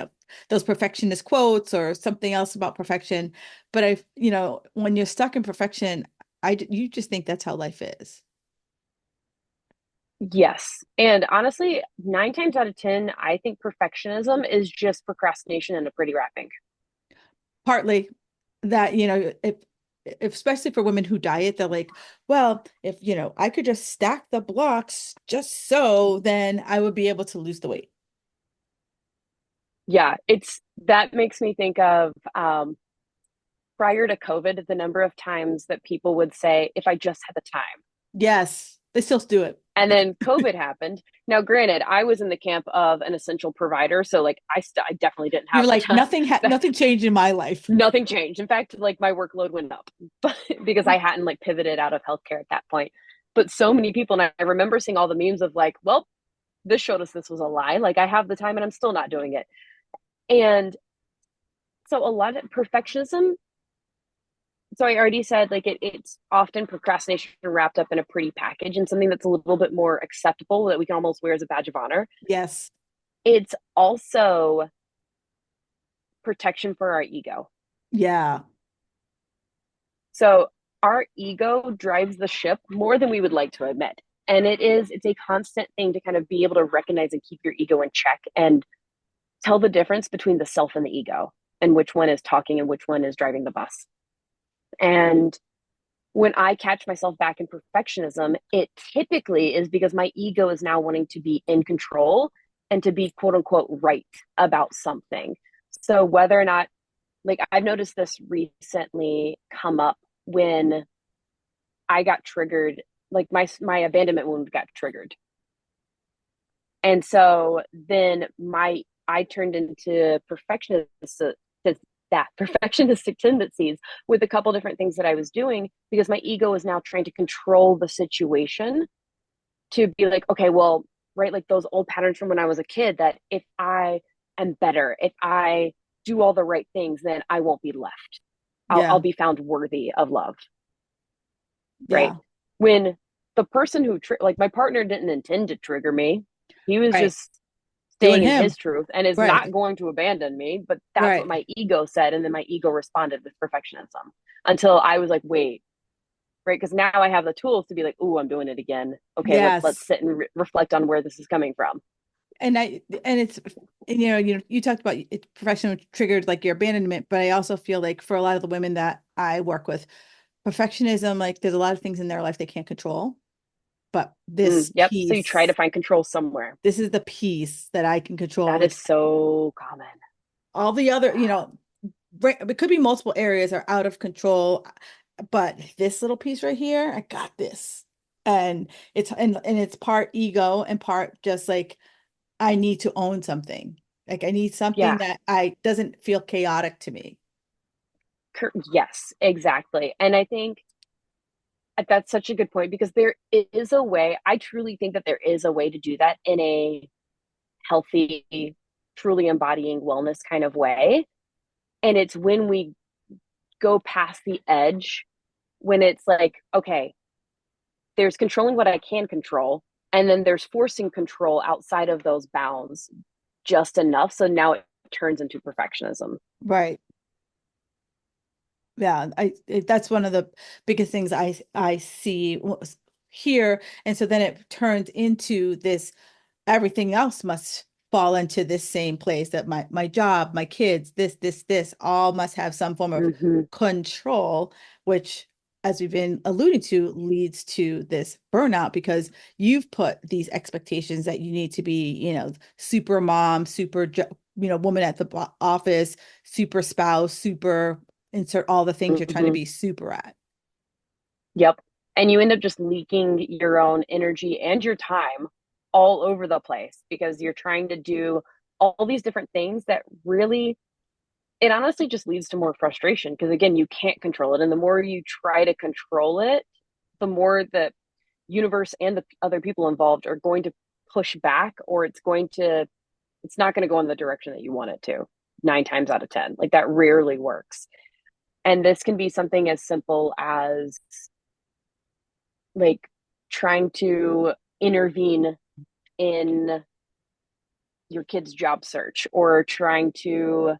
[SPEAKER 1] those perfectionist quotes or something else about perfection. But when you're stuck in perfection, you just think that's how life is.
[SPEAKER 2] Yes. And honestly, 9 times out of 10, I think perfectionism is just procrastination in a pretty wrapping.
[SPEAKER 1] Partly that, if especially for women who diet, they're like, well, if, I could just stack the blocks just so then I would be able to lose the weight.
[SPEAKER 2] Yeah, that makes me think of prior to COVID, the number of times that people would say, if I just had the time.
[SPEAKER 1] Yes, they still do it.
[SPEAKER 2] And then COVID happened. Now, granted, I was in the camp of an essential provider, so like I definitely didn't
[SPEAKER 1] You're
[SPEAKER 2] have the
[SPEAKER 1] like,
[SPEAKER 2] time.
[SPEAKER 1] nothing changed in my life.
[SPEAKER 2] Nothing changed. In fact, like my workload went up because I hadn't like pivoted out of healthcare at that point. But so many people, and I remember seeing all the memes of like, well, this showed us this was a lie. Like I have the time and I'm still not doing it. And so a lot of perfectionism, so I already said like it's often procrastination wrapped up in a pretty package and something that's a little bit more acceptable that we can almost wear as a badge of honor.
[SPEAKER 1] Yes.
[SPEAKER 2] It's also protection for our ego.
[SPEAKER 1] Yeah.
[SPEAKER 2] So our ego drives the ship more than we would like to admit. And it's a constant thing to kind of be able to recognize and keep your ego in check and tell the difference between the self and the ego and which one is talking and which one is driving the bus. And when I catch myself back in perfectionism, it typically is because my ego is now wanting to be in control and to be quote unquote right about something. So whether or not, like I've noticed this recently come up when I got triggered, like my abandonment wound got triggered. And so then my I turned into that perfectionistic tendencies with a couple different things that I was doing because my ego was now trying to control the situation to be like, okay, well, right, like those old patterns from when I was a kid that if I am better, if I do all the right things, then I won't be left. I'll
[SPEAKER 1] Yeah.
[SPEAKER 2] be found worthy of love, right?
[SPEAKER 1] Yeah.
[SPEAKER 2] When the person like my partner didn't intend to trigger me, he was
[SPEAKER 1] Right.
[SPEAKER 2] just
[SPEAKER 1] Doing
[SPEAKER 2] staying in
[SPEAKER 1] him.
[SPEAKER 2] his truth and is
[SPEAKER 1] Right.
[SPEAKER 2] not going to abandon me. But that's what
[SPEAKER 1] Right.
[SPEAKER 2] my ego said. And then my ego responded with perfectionism until I was like, wait, right? Because now I have the tools to be like, ooh, I'm doing it again. Okay, let's
[SPEAKER 1] Yes.
[SPEAKER 2] sit and reflect on where this is coming from.
[SPEAKER 1] And it's, you talked about it professional triggered like your abandonment, but I also feel like for a lot of the women that I work with, perfectionism, like there's a lot of things in their life they can't control, but
[SPEAKER 2] Yep. So you try to find control somewhere.
[SPEAKER 1] this is the piece that I can control,
[SPEAKER 2] That
[SPEAKER 1] which
[SPEAKER 2] is so common.
[SPEAKER 1] all the other, it could be multiple areas are out of control, but this little piece right here, I got this. And it's part ego and part just like I need to own something. Like I need something
[SPEAKER 2] Yeah.
[SPEAKER 1] that I doesn't feel chaotic to me.
[SPEAKER 2] Yes, exactly. And I think that's such a good point because there is a way, I truly think that there is a way to do that in a healthy, truly embodying wellness kind of way. And it's when we go past the edge, when it's like, okay, there's controlling what I can control, and then there's forcing control outside of those bounds just enough. So now it turns into perfectionism.
[SPEAKER 1] Right. Yeah, that's one of the biggest things I see here. And so then it turns into this everything else must fall into this same place that my job, my kids, this all must have some form of
[SPEAKER 2] Mm-hmm.
[SPEAKER 1] control, which, as we've been alluding to, leads to this burnout because you've put these expectations that you need to be, super mom, super, woman at the office, super spouse, super insert all the things you're trying to
[SPEAKER 2] Mm-hmm.
[SPEAKER 1] be super at.
[SPEAKER 2] Yep. And you end up just leaking your own energy and your time all over the place because you're trying to do all these different things that really it honestly just leads to more frustration because again, you can't control it. And the more you try to control it, the more the universe and the other people involved are going to push back, or it's not going to go in the direction that you want it to 9 times out of 10. Like that rarely works. And this can be something as simple as like trying to intervene in your kid's job search or trying to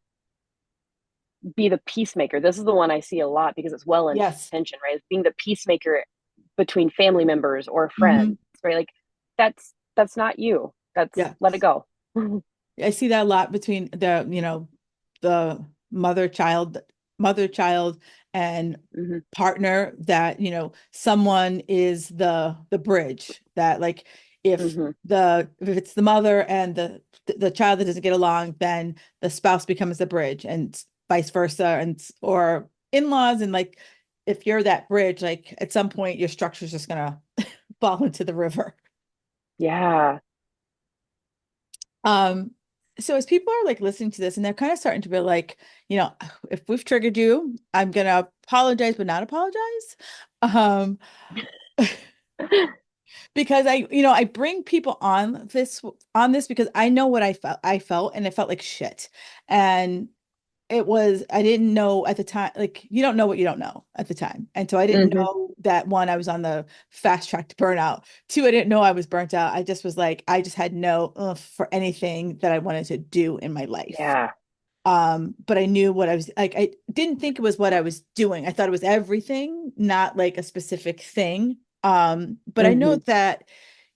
[SPEAKER 2] be the peacemaker. This is the one I see a lot because it's well
[SPEAKER 1] Yes.
[SPEAKER 2] intentioned, right? It's being the peacemaker between family members or
[SPEAKER 1] Hmm.
[SPEAKER 2] friends, right? Like that's not you. That's
[SPEAKER 1] Yeah.
[SPEAKER 2] let it go.
[SPEAKER 1] I see that a lot between the mother child and
[SPEAKER 2] Hmm.
[SPEAKER 1] partner that, someone is the bridge that like if
[SPEAKER 2] Hmm.
[SPEAKER 1] if it's the mother and the child that doesn't get along, then the spouse becomes the bridge and vice versa or in-laws and like if you're that bridge, like at some point your structure's just gonna fall into the river.
[SPEAKER 2] Yeah.
[SPEAKER 1] Um, so as people are like listening to this and they're kind of starting to be like, if we've triggered you, I'm gonna apologize, but not apologize. Um, because I bring people on this because I know what I felt and it felt like shit. And I didn't know at the time, like you don't know what you don't know at the time. And so I didn't
[SPEAKER 2] Hmm.
[SPEAKER 1] know that one, I was on the fast track to burnout. Two, I didn't know I was burnt out. I just was like, I just had no for anything that I wanted to do in my life.
[SPEAKER 2] Yeah.
[SPEAKER 1] But I knew what I was like, I didn't think it was what I was doing. I thought it was everything, not like a specific thing. But I know
[SPEAKER 2] Hmm.
[SPEAKER 1] that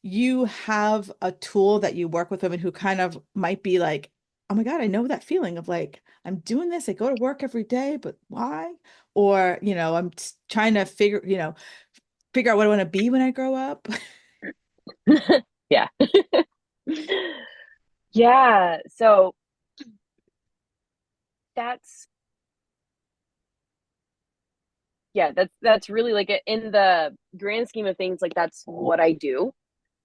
[SPEAKER 1] you have a tool that you work with women who kind of might be like, oh my God, I know that feeling of like, I'm doing this, I go to work every day, but why? Or, I'm trying to figure out what I want to be when I grow up.
[SPEAKER 2] Yeah. Yeah. So that's that's really like in the grand scheme of things, like that's what I do.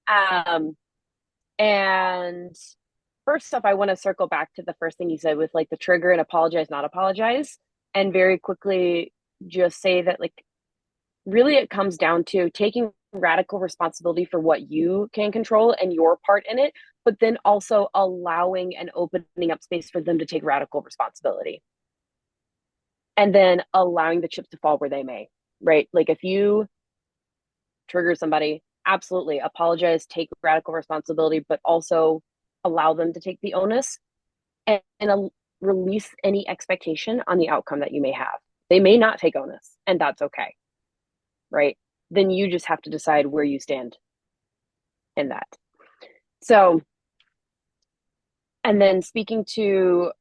[SPEAKER 2] Um, and first up, I want to circle back to the first thing you said with like the trigger and apologize, not apologize, and very quickly just say that like really it comes down to taking radical responsibility for what you can control and your part in it, but then also allowing and opening up space for them to take radical responsibility and then allowing the chips to fall where they may, right? Like if you trigger somebody, absolutely apologize, take radical responsibility, but also allow them to take the onus and release any expectation on the outcome that you may have. They may not take onus, and that's okay, right? Then you just have to decide where you stand in that. So, and then speaking to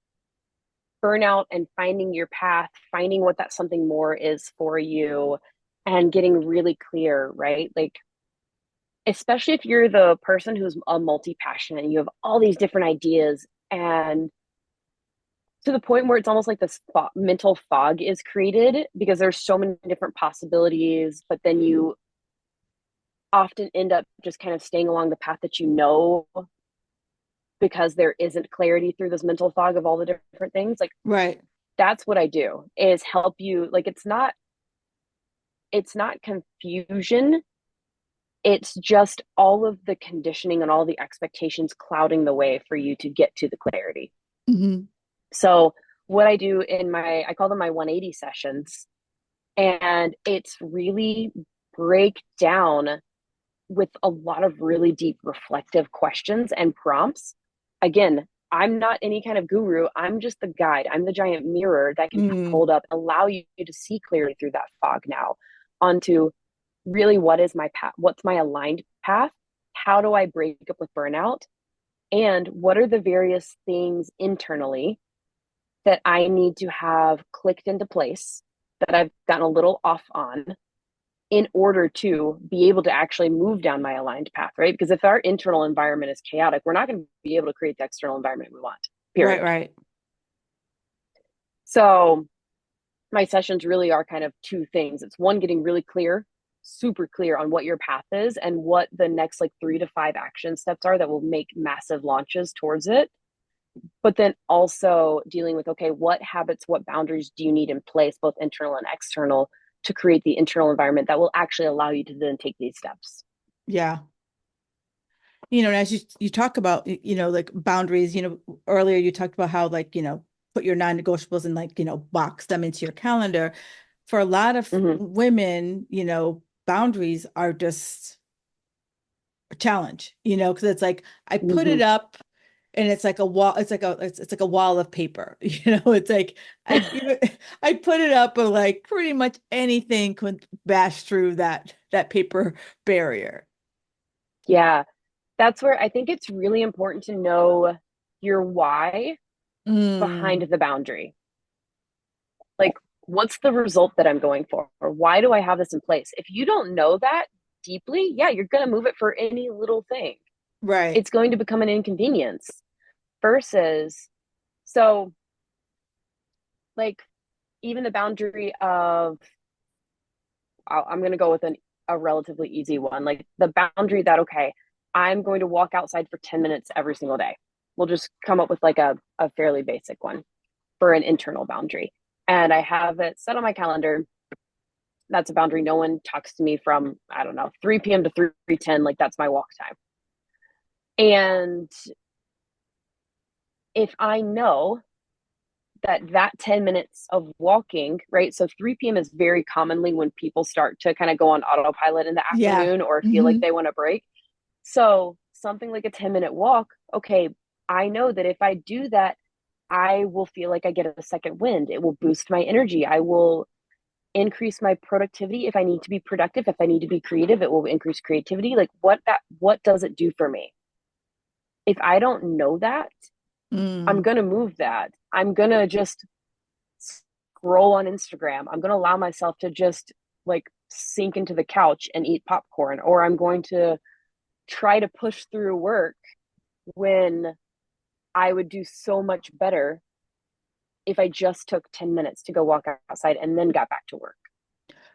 [SPEAKER 2] burnout and finding your path, finding what that something more is for you, and getting really clear, right? Like, especially if you're the person who's a multi passionate and you have all these different ideas and to the point where it's almost like this mental fog is created because there's so many different possibilities, but then you often end up just kind of staying along the path that you know because there isn't clarity through this mental fog of all the different things. Like
[SPEAKER 1] Right.
[SPEAKER 2] that's what I do is help you. Like it's not confusion. It's just all of the conditioning and all the expectations clouding the way for you to get to the clarity.
[SPEAKER 1] Hmm.
[SPEAKER 2] So what I do I call them my 180 sessions, and it's really break down with a lot of really deep reflective questions and prompts. Again, I'm not any kind of guru. I'm just the guide. I'm the giant mirror that can
[SPEAKER 1] Mm.
[SPEAKER 2] hold up, allow you to see clearly through that fog now onto really what is my path? What's my aligned path? How do I break up with burnout? And what are the various things internally that I need to have clicked into place that I've gotten a little off on in order to be able to actually move down my aligned path, right? Because if our internal environment is chaotic, we're not going to be able to create the external environment we want,
[SPEAKER 1] Right,
[SPEAKER 2] period.
[SPEAKER 1] right.
[SPEAKER 2] So my sessions really are kind of two things. It's one, getting really clear, super clear on what your path is and what the next like 3 to 5 action steps are that will make massive launches towards it. but then also dealing with, okay, what habits, what boundaries do you need in place, both internal and external, to create the internal environment that will actually allow you to then take these steps.
[SPEAKER 1] Yeah. And as you talk about, like boundaries, earlier you talked about how like, put your non-negotiables and like, box them into your calendar. For a lot of
[SPEAKER 2] Mm-hmm.
[SPEAKER 1] women, boundaries are just a challenge, because it's like I put
[SPEAKER 2] Mm-hmm.
[SPEAKER 1] it up and it's like a wall, it's like a wall of paper, it's like I put it up, but like pretty much anything could bash through that paper barrier.
[SPEAKER 2] Yeah, that's where I think it's really important to know your why behind
[SPEAKER 1] Mm,
[SPEAKER 2] the boundary. Like, what's the result that I'm going for? Or why do I have this in place? If you don't know that deeply, yeah, you're going to move it for any little thing.
[SPEAKER 1] right.
[SPEAKER 2] It's going to become an inconvenience versus, so like, even the boundary of, I'm going to go with a relatively easy one, like the boundary that, okay, I'm going to walk outside for 10 minutes every single day. We'll just come up with like a fairly basic one for an internal boundary. And I have it set on my calendar. That's a boundary. No one talks to me from, I don't know, 3 p.m. to 3:10. Like that's my walk time. And if I know that 10 minutes of walking, right? So 3 p.m. is very commonly when people start to kind of go on autopilot in the
[SPEAKER 1] Yeah.
[SPEAKER 2] afternoon or feel like
[SPEAKER 1] Hmm.
[SPEAKER 2] they want to break. So something like a 10-minute walk, okay, I know that if I do that, I will feel like I get a second wind. It will boost my energy. I will increase my productivity if I need to be productive. If I need to be creative, it will increase creativity. Like what does it do for me? If I don't know that, I'm
[SPEAKER 1] Mm,
[SPEAKER 2] gonna move that. I'm gonna just scroll on Instagram. I'm gonna allow myself to just like sink into the couch and eat popcorn, or I'm going to try to push through work when I would do so much better if I just took 10 minutes to go walk outside and then got back to work.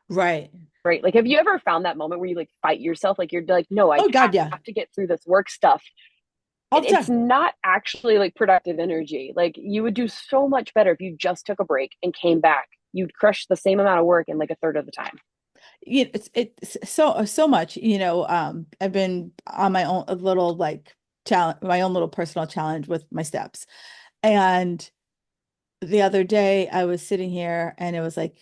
[SPEAKER 1] right.
[SPEAKER 2] Right. Like, have you ever found that moment where you like fight yourself? Like, you're like, no, I
[SPEAKER 1] Oh God, yeah.
[SPEAKER 2] have to get through this work stuff.
[SPEAKER 1] All
[SPEAKER 2] And
[SPEAKER 1] the
[SPEAKER 2] it's
[SPEAKER 1] time.
[SPEAKER 2] not actually like productive energy. Like, you would do so much better if you just took a break and came back. You'd crush the same amount of work in like a third of the time.
[SPEAKER 1] It's so much, I've been on my own a little like challenge, my own little personal challenge with my steps. And the other day I was sitting here and it was like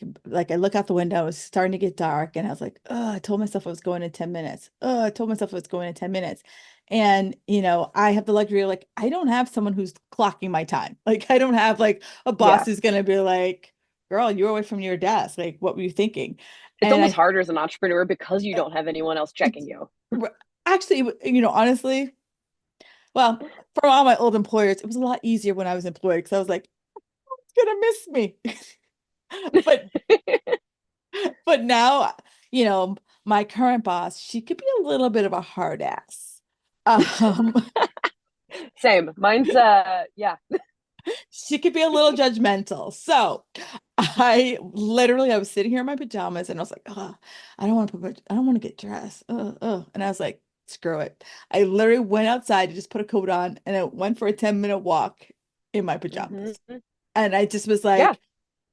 [SPEAKER 1] I look out the window, it was starting to get dark, and I was like, oh, I told myself I was going in 10 minutes. Oh, I told myself I was going in 10 minutes. And I have the luxury of like I don't have someone who's clocking my time. Like I don't have like a boss
[SPEAKER 2] Yeah.
[SPEAKER 1] who's gonna be like, girl, you're away from your desk. Like, what were you thinking?
[SPEAKER 2] It's
[SPEAKER 1] And
[SPEAKER 2] almost
[SPEAKER 1] I
[SPEAKER 2] harder as an entrepreneur because you don't have anyone else checking
[SPEAKER 1] it's
[SPEAKER 2] you.
[SPEAKER 1] actually, honestly, well, for all my old employers, it was a lot easier when I was employed because I was like, it's gonna miss me. But now, you know, my current boss, she could be a little bit of a hard ass. Um,
[SPEAKER 2] Same. Mine's yeah.
[SPEAKER 1] she could be a little judgmental. So I was sitting here in my pajamas and I was like, oh, I don't want to get dressed. And I was like, screw it. I literally went outside to just put a coat on and I went for a 10-minute walk in my pajamas.
[SPEAKER 2] Mm-hmm.
[SPEAKER 1] And I just was
[SPEAKER 2] Yeah.
[SPEAKER 1] like,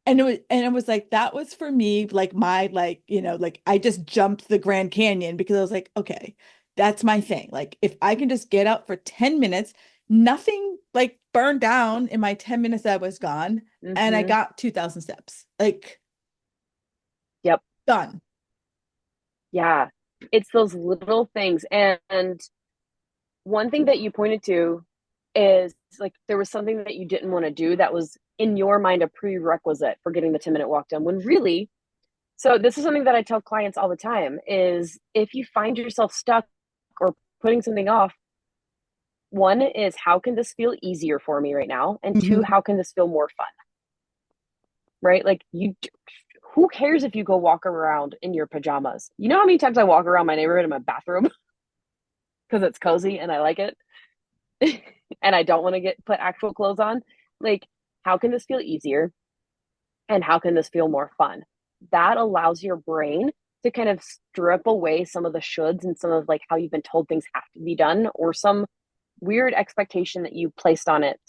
[SPEAKER 1] and it was like that was for me like my like like I just jumped the Grand Canyon because I was like, okay, that's my thing. Like if I can just get out for 10 minutes, nothing like burned down in my 10 minutes that I was gone, and I
[SPEAKER 2] Mm-hmm.
[SPEAKER 1] got 2,000 steps. Like
[SPEAKER 2] Yep.
[SPEAKER 1] done.
[SPEAKER 2] Yeah. It's those little things. And one thing that you pointed to is like there was something that you didn't want to do that was in your mind a prerequisite for getting the 10-minute walk done when really, so this is something that I tell clients all the time is if you find yourself stuck or putting something off, one is how can this feel easier for me right now, and two,
[SPEAKER 1] Mhm.
[SPEAKER 2] how can this feel more fun, right? Like you, who cares if you go walk around in your pajamas? You know how many times I walk around my neighborhood in my bathroom because it's cozy and I like it and I don't want to get put actual clothes on. Like, how can this feel easier and how can this feel more fun? That allows your brain to kind of strip away some of the shoulds and some of like how you've been told things have to be done or some weird expectation that you placed on it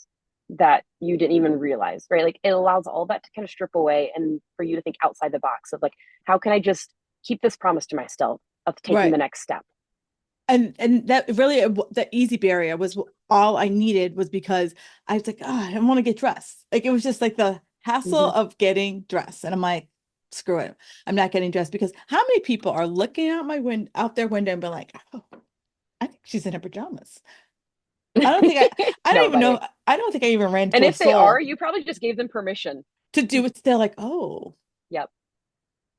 [SPEAKER 2] that you didn't even realize, right? Like it allows all that to kind of strip away and for you to think outside the box of like, how can I just keep this promise to myself of taking the
[SPEAKER 1] Right.
[SPEAKER 2] next step?
[SPEAKER 1] And that really the easy barrier was all I needed was because I was like, oh, I don't want to get dressed. Like it was just like the hassle
[SPEAKER 2] Mm-hmm.
[SPEAKER 1] of getting dressed. And I'm like, screw it. I'm not getting dressed because how many people are looking out out their window and be like, oh, I think she's in her pajamas. I don't think I don't even know.
[SPEAKER 2] Nobody.
[SPEAKER 1] I don't think I even ran
[SPEAKER 2] And
[SPEAKER 1] to a
[SPEAKER 2] if they are,
[SPEAKER 1] soul
[SPEAKER 2] you probably just gave them permission.
[SPEAKER 1] to do it. They're like, oh,
[SPEAKER 2] Yep.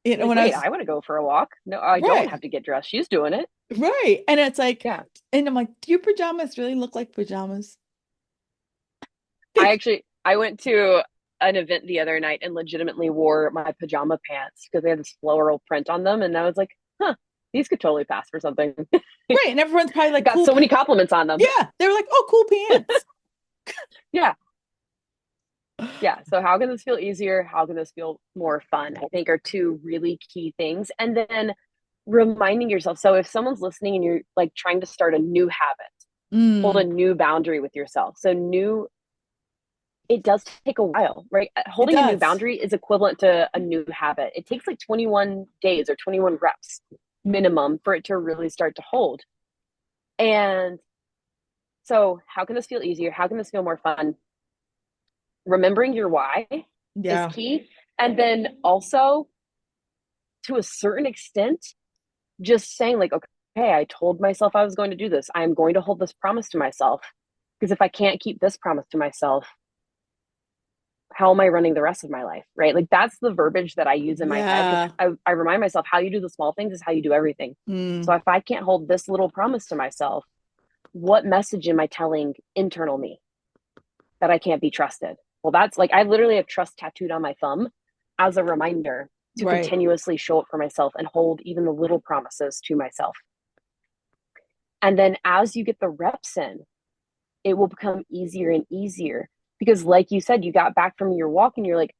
[SPEAKER 2] You're like,
[SPEAKER 1] when I
[SPEAKER 2] wait,
[SPEAKER 1] was
[SPEAKER 2] I want to go for a walk. No, I don't
[SPEAKER 1] right,
[SPEAKER 2] have to get dressed. She's doing it.
[SPEAKER 1] right. And it's like,
[SPEAKER 2] Yeah.
[SPEAKER 1] and I'm like, do your pajamas really look like pajamas?
[SPEAKER 2] I went to an event the other night and legitimately wore my pajama pants because they had this floral print on them. And I was like, huh, these could totally pass for something.
[SPEAKER 1] Right. And everyone's probably like,
[SPEAKER 2] Got
[SPEAKER 1] cool.
[SPEAKER 2] so many compliments on them.
[SPEAKER 1] Yeah. They were like, oh, cool pants.
[SPEAKER 2] Yeah. Yeah. So how can this feel easier? How can this feel more fun? I think are two really key things. And then reminding yourself. So if someone's listening and you're like trying to start a new habit, hold a
[SPEAKER 1] Mm,
[SPEAKER 2] new boundary with yourself. So new, it does take a while, right?
[SPEAKER 1] it
[SPEAKER 2] Holding a new
[SPEAKER 1] does.
[SPEAKER 2] boundary is equivalent to a new habit. It takes like 21 days or 21 reps minimum for it to really start to hold. And so, how can this feel easier? How can this feel more fun? Remembering your why is
[SPEAKER 1] Yeah.
[SPEAKER 2] key. And then also, to a certain extent, just saying, like, okay, hey, I told myself I was going to do this. I'm going to hold this promise to myself. Because if I can't keep this promise to myself, how am I running the rest of my life? Right. Like that's the verbiage that I use in my head because
[SPEAKER 1] Yeah.
[SPEAKER 2] I remind myself how you do the small things is how you do everything. So
[SPEAKER 1] Mm,
[SPEAKER 2] if I can't hold this little promise to myself, what message am I telling internal me that I can't be trusted? Well, that's like I literally have trust tattooed on my thumb as a reminder to
[SPEAKER 1] right.
[SPEAKER 2] continuously show up for myself and hold even the little promises to myself. And then as you get the reps in, it will become easier and easier because, like you said, you got back from your walk and you're like,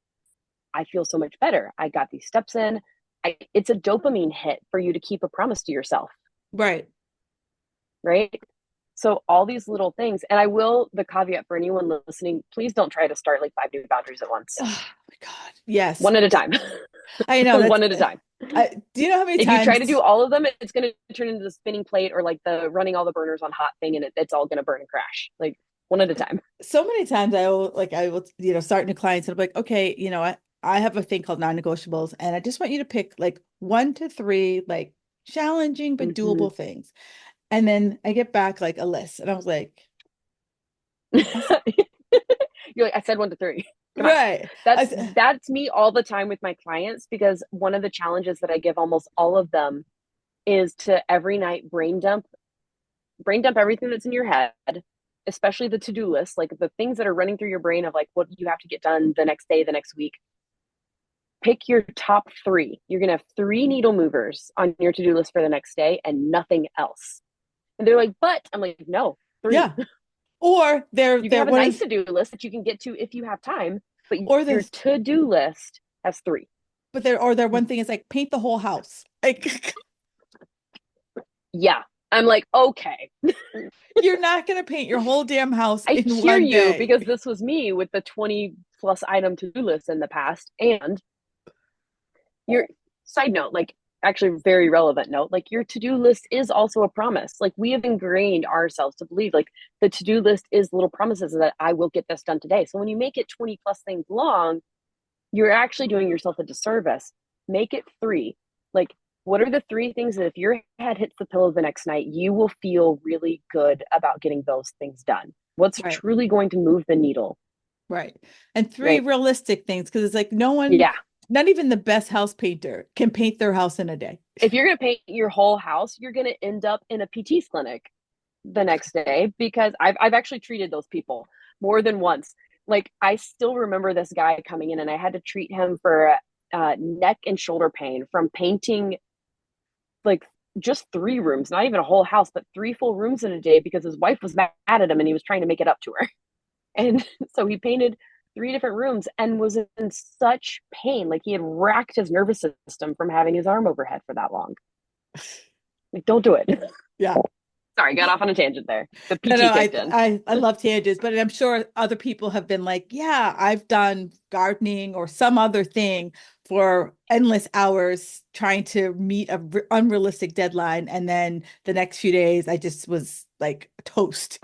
[SPEAKER 2] I feel so much better. I got these steps in. It's a dopamine hit for you to keep a promise to yourself,
[SPEAKER 1] Right.
[SPEAKER 2] right? So all these little things, and I will the caveat for anyone listening: please don't try to start like 5 new boundaries at once.
[SPEAKER 1] Oh my God. Yes.
[SPEAKER 2] One at a time.
[SPEAKER 1] I know that's
[SPEAKER 2] One at a time.
[SPEAKER 1] do you know how many
[SPEAKER 2] If you try to do
[SPEAKER 1] times
[SPEAKER 2] all of them, it's going to turn into the spinning plate or like the running all the burners on hot thing, and it's all going to burn and crash. Like one at a time.
[SPEAKER 1] so many times I will, start new clients and I'm like, okay, I have a thing called non-negotiables and I just want you to pick like 1 to 3 like challenging but
[SPEAKER 2] Mm-hmm.
[SPEAKER 1] doable things. And then I get back like a list and I was like, I s-
[SPEAKER 2] You're like, I said 1 to 3. Come on.
[SPEAKER 1] right.
[SPEAKER 2] That's me all the time with my clients because one of the challenges that I give almost all of them is to every night brain dump everything that's in your head, especially the to-do list, like the things that are running through your brain of like what you have to get done the next day, the next week. Pick your top 3. You're going to have 3 needle movers on your to-do list for the next day and nothing else. And they're like, but I'm like, no, 3.
[SPEAKER 1] Yeah. Or
[SPEAKER 2] You can
[SPEAKER 1] they're
[SPEAKER 2] have a
[SPEAKER 1] one
[SPEAKER 2] nice
[SPEAKER 1] is
[SPEAKER 2] to-do list that you can get to if you have time, but
[SPEAKER 1] or
[SPEAKER 2] your
[SPEAKER 1] this
[SPEAKER 2] to-do list has 3.
[SPEAKER 1] their one thing is like paint the whole house. Like
[SPEAKER 2] Yeah. I'm like, okay,
[SPEAKER 1] you're not gonna paint your whole damn house
[SPEAKER 2] I
[SPEAKER 1] in
[SPEAKER 2] hear
[SPEAKER 1] one
[SPEAKER 2] you
[SPEAKER 1] day.
[SPEAKER 2] because this was me with the 20 plus item to-do list in the past. And your side note, like actually very relevant note, like your to-do list is also a promise. Like we have ingrained ourselves to believe like the to-do list is little promises that I will get this done today. So when you make it 20 plus things long, you're actually doing yourself a disservice. Make it 3. Like, what are the 3 things that if your head hits the pillow the next night, you will feel really good about getting those things done? What's
[SPEAKER 1] Right.
[SPEAKER 2] truly going to move the needle,
[SPEAKER 1] Right. And 3
[SPEAKER 2] right?
[SPEAKER 1] realistic things because it's like no one,
[SPEAKER 2] Yeah.
[SPEAKER 1] not even the best house painter can paint their house in a day.
[SPEAKER 2] If you're going to paint your whole house, you're going to end up in a PT's clinic the next day because I've actually treated those people more than once. Like, I still remember this guy coming in and I had to treat him for neck and shoulder pain from painting like just 3 rooms, not even a whole house, but 3 full rooms in a day because his wife was mad at him and he was trying to make it up to her. And so he painted 3 different rooms and was in such pain. Like he had racked his nervous system from having his arm overhead for that long. Like, don't do it.
[SPEAKER 1] Yeah.
[SPEAKER 2] Sorry, got off on a tangent there. The
[SPEAKER 1] No, no,
[SPEAKER 2] PT kicked in.
[SPEAKER 1] I love tangents, but I'm sure other people have been like, yeah, I've done gardening or some other thing for endless hours trying to meet a unrealistic deadline, and then the next few days I just was like toast.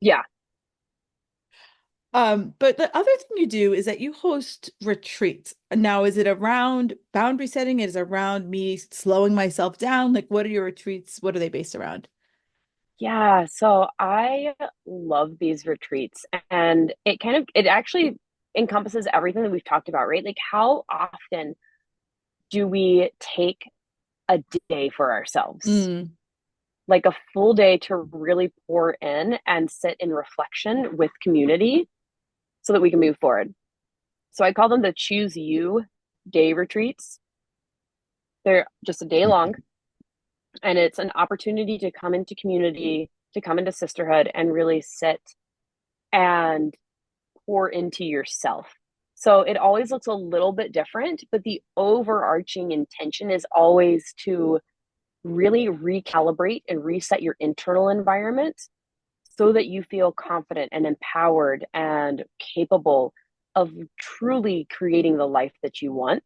[SPEAKER 2] Yeah.
[SPEAKER 1] But the other thing you do is that you host retreats. Now, is it around boundary setting? Is it around me slowing myself down? Like, what are your retreats? What are they based around?
[SPEAKER 2] Yeah, so I love these retreats and it actually encompasses everything that we've talked about, right? Like how often do we take a day for ourselves?
[SPEAKER 1] Mm,
[SPEAKER 2] Like a full day to really pour in and sit in reflection with community so that we can move forward. So I call them the choose you day retreats. They're just a day long and it's an opportunity to come into community, to come into sisterhood and really sit and pour into yourself. So it always looks a little bit different, but the overarching intention is always to really recalibrate and reset your internal environment so that you feel confident and empowered and capable of truly creating the life that you want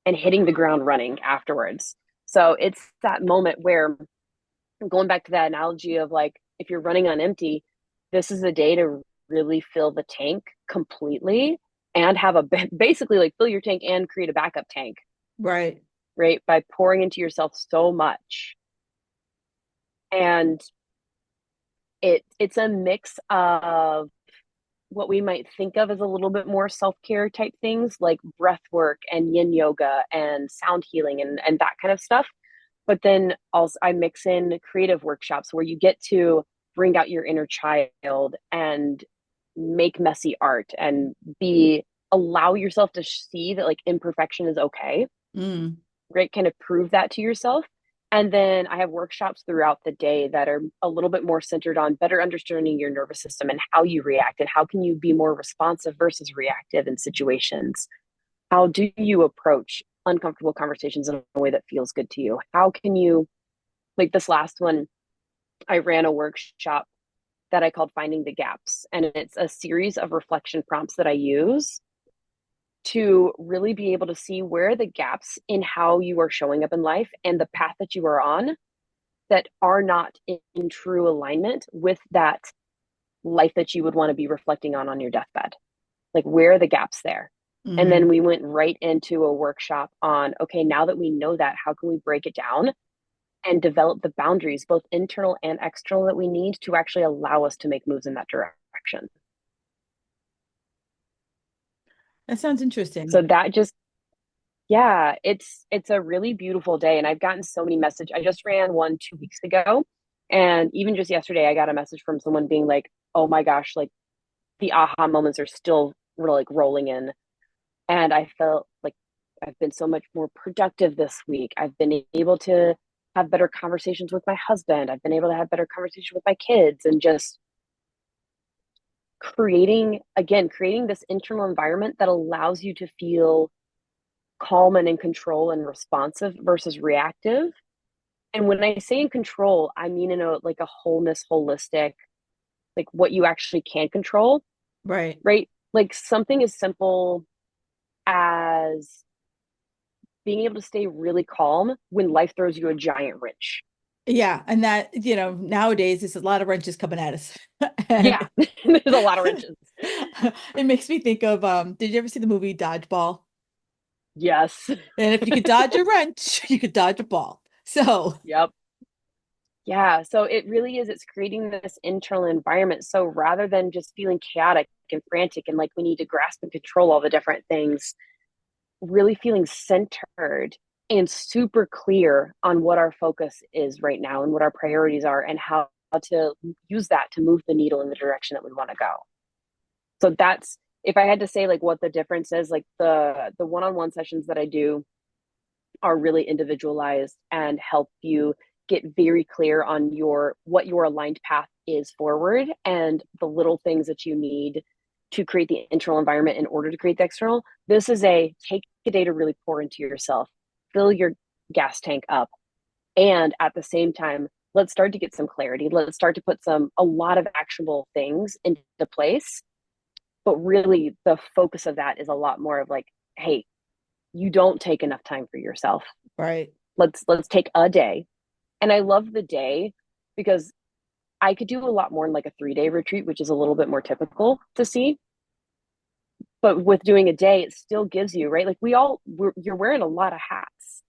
[SPEAKER 2] and hitting the ground running afterwards. So it's that moment where, going back to that analogy of like, if you're running on empty, this is a day to really fill the tank completely and have a basically like fill your tank and create a backup tank,
[SPEAKER 1] right.
[SPEAKER 2] right? By pouring into yourself so much. And it's a mix of what we might think of as a little bit more self-care type things like breath work and yin yoga and sound healing and that kind of stuff. But then also I mix in creative workshops where you get to bring out your inner child and make messy art and be allow yourself to see that like imperfection is okay,
[SPEAKER 1] Mm.
[SPEAKER 2] right? Kind of prove that to yourself. And then I have workshops throughout the day that are a little bit more centered on better understanding your nervous system and how you react and how can you be more responsive versus reactive in situations. How do you approach uncomfortable conversations in a way that feels good to you? How can you, like this last one, I ran a workshop that I called Finding the Gaps. And it's a series of reflection prompts that I use to really be able to see where are the gaps in how you are showing up in life and the path that you are on that are not in true alignment with that life that you would want to be reflecting on your deathbed. Like, where are the gaps there? And then
[SPEAKER 1] Hmm.
[SPEAKER 2] we went right into a workshop on, okay, now that we know that, how can we break it down and develop the boundaries, both internal and external, that we need to actually allow us to make moves in that direction?
[SPEAKER 1] That sounds interesting.
[SPEAKER 2] So that just, yeah, it's a really beautiful day. And I've gotten so many messages. I just ran one 2 weeks ago. And even just yesterday, I got a message from someone being like, oh my gosh, like the aha moments are still like rolling in. And I felt like I've been so much more productive this week. I've been able to have better conversations with my husband. I've been able to have better conversations with my kids and just creating this internal environment that allows you to feel calm and in control and responsive versus reactive. And when I say in control, I mean in a like a wholeness, holistic, like what you actually can control,
[SPEAKER 1] Right.
[SPEAKER 2] right? Like something as simple as being able to stay really calm when life throws you a giant wrench.
[SPEAKER 1] Yeah. And that, nowadays there's a lot of wrenches coming at us.
[SPEAKER 2] Yeah,
[SPEAKER 1] And
[SPEAKER 2] there's a lot of wrenches.
[SPEAKER 1] it makes me think of did you ever see the movie Dodgeball?
[SPEAKER 2] Yes.
[SPEAKER 1] And if you could dodge a wrench, you could dodge a ball. So,
[SPEAKER 2] Yep. Yeah. So it really is, it's creating this internal environment. So rather than just feeling chaotic and frantic and like we need to grasp and control all the different things, really feeling centered and super clear on what our focus is right now and what our priorities are and how to use that to move the needle in the direction that we want to go. So that's, if I had to say like what the difference is, like the one-on-one sessions that I do are really individualized and help you get very clear on your what your aligned path is forward and the little things that you need to create the internal environment in order to create the external. This is a take a day to really pour into yourself, fill your gas tank up, and at the same time let's start to get some clarity. Let's start to put a lot of actionable things into place. But really, the focus of that is a lot more of like, hey, you don't take enough time for yourself.
[SPEAKER 1] Right.
[SPEAKER 2] Let's take a day. And I love the day because I could do a lot more in like a 3 day retreat, which is a little bit more typical to see. But with doing a day, it still gives you, right? Like you're wearing a lot of hats.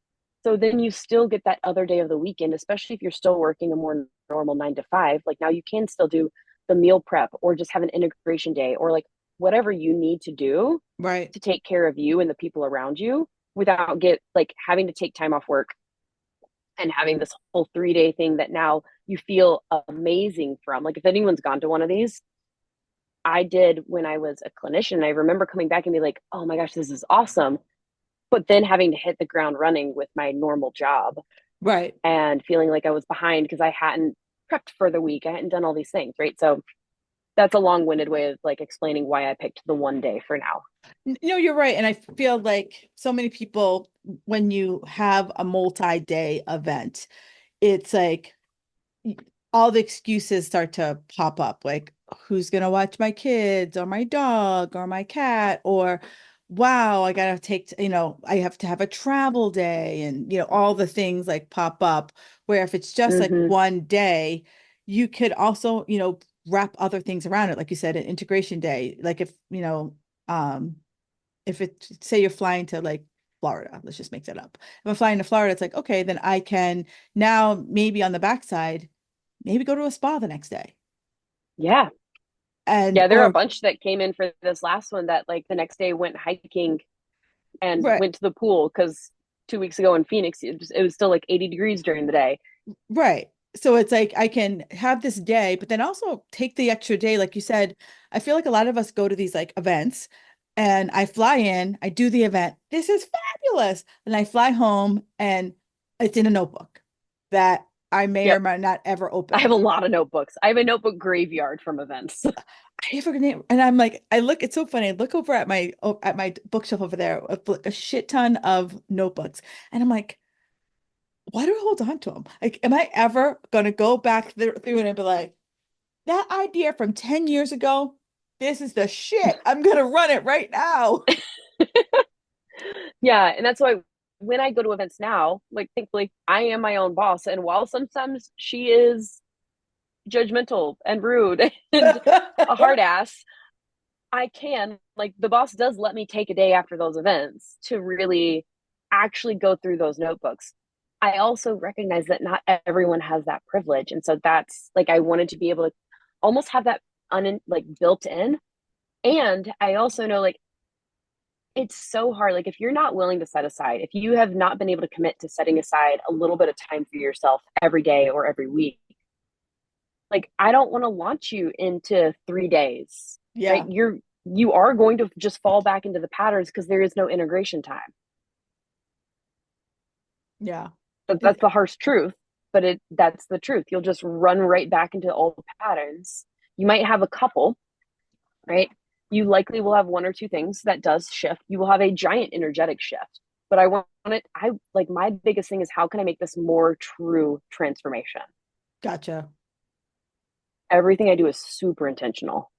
[SPEAKER 2] So then you still get that other day of the weekend, especially if you're still working a more normal 9 to 5. Like now you can still do the meal prep or just have an integration day or like whatever you need to do
[SPEAKER 1] Right.
[SPEAKER 2] to take care of you and the people around you without get like having to take time off work and having this whole 3 day thing that now you feel amazing from. Like if anyone's gone to one of these, I did when I was a clinician. I remember coming back and be like, oh my gosh, this is awesome. But then having to hit the ground running with my normal job
[SPEAKER 1] Right.
[SPEAKER 2] and feeling like I was behind because I hadn't prepped for the week. I hadn't done all these things, right? So that's a long-winded way of like explaining why I picked the 1 day for now.
[SPEAKER 1] You're right. And I feel like so many people, when you have a multi-day event, it's like all the excuses start to pop up, like who's gonna watch my kids or my dog or my cat, or wow, I gotta take, I have to have a travel day, and all the things like pop up. Where if it's just like
[SPEAKER 2] Mm-hmm.
[SPEAKER 1] 1 day, you could also, wrap other things around it, like you said, an integration day. Like um, if it say you're flying to like Florida, let's just make that up. If I'm flying to Florida, it's like, okay, then I can now maybe on the backside maybe go to a spa the next day.
[SPEAKER 2] Yeah.
[SPEAKER 1] And
[SPEAKER 2] Yeah, there are a
[SPEAKER 1] or
[SPEAKER 2] bunch that came in for this last one that like the next day went hiking and
[SPEAKER 1] right,
[SPEAKER 2] went to the pool because 2 weeks ago in Phoenix, it was still like 80 degrees during the day.
[SPEAKER 1] right. So it's like I can have this day, but then also take the extra day, like you said. I feel like a lot of us go to these like events and I fly in, I do the event. This is fabulous. And I fly home and it's in a notebook that I may or
[SPEAKER 2] Yep.
[SPEAKER 1] may not ever
[SPEAKER 2] I
[SPEAKER 1] open.
[SPEAKER 2] have a lot of notebooks. I have a notebook graveyard from events.
[SPEAKER 1] I forget, and I'm like, I look, it's so funny. I look over at my bookshelf over there, a shit ton of notebooks. And I'm like, why do I hold on to them? Like, am I ever gonna go back through it and be like, that idea from 10 years ago, this is the shit. I'm gonna run it right now.
[SPEAKER 2] Yeah, and that's why when I go to events now, like thankfully I am my own boss. And while sometimes she is judgmental and rude and a hard ass, I can, like the boss does let me take a day after those events to really actually go through those notebooks. I also recognize that not everyone has that privilege. And so that's like I wanted to be able to almost have that like built in. And I also know like it's so hard. Like if you're not willing to set aside, if you have not been able to commit to setting aside a little bit of time for yourself every day or every week, like I don't want to launch you into 3 days, right?
[SPEAKER 1] Yeah,
[SPEAKER 2] You are going to just fall back into the patterns because there is no integration time.
[SPEAKER 1] yeah.
[SPEAKER 2] But that's the harsh truth, but that's the truth. You'll just run right back into old patterns. You might have a couple, right? You likely will have one or two things that does shift. You will have a giant energetic shift. But I want it, I like my biggest thing is how can I make this more true transformation?
[SPEAKER 1] Gotcha.
[SPEAKER 2] Everything I do is super intentional.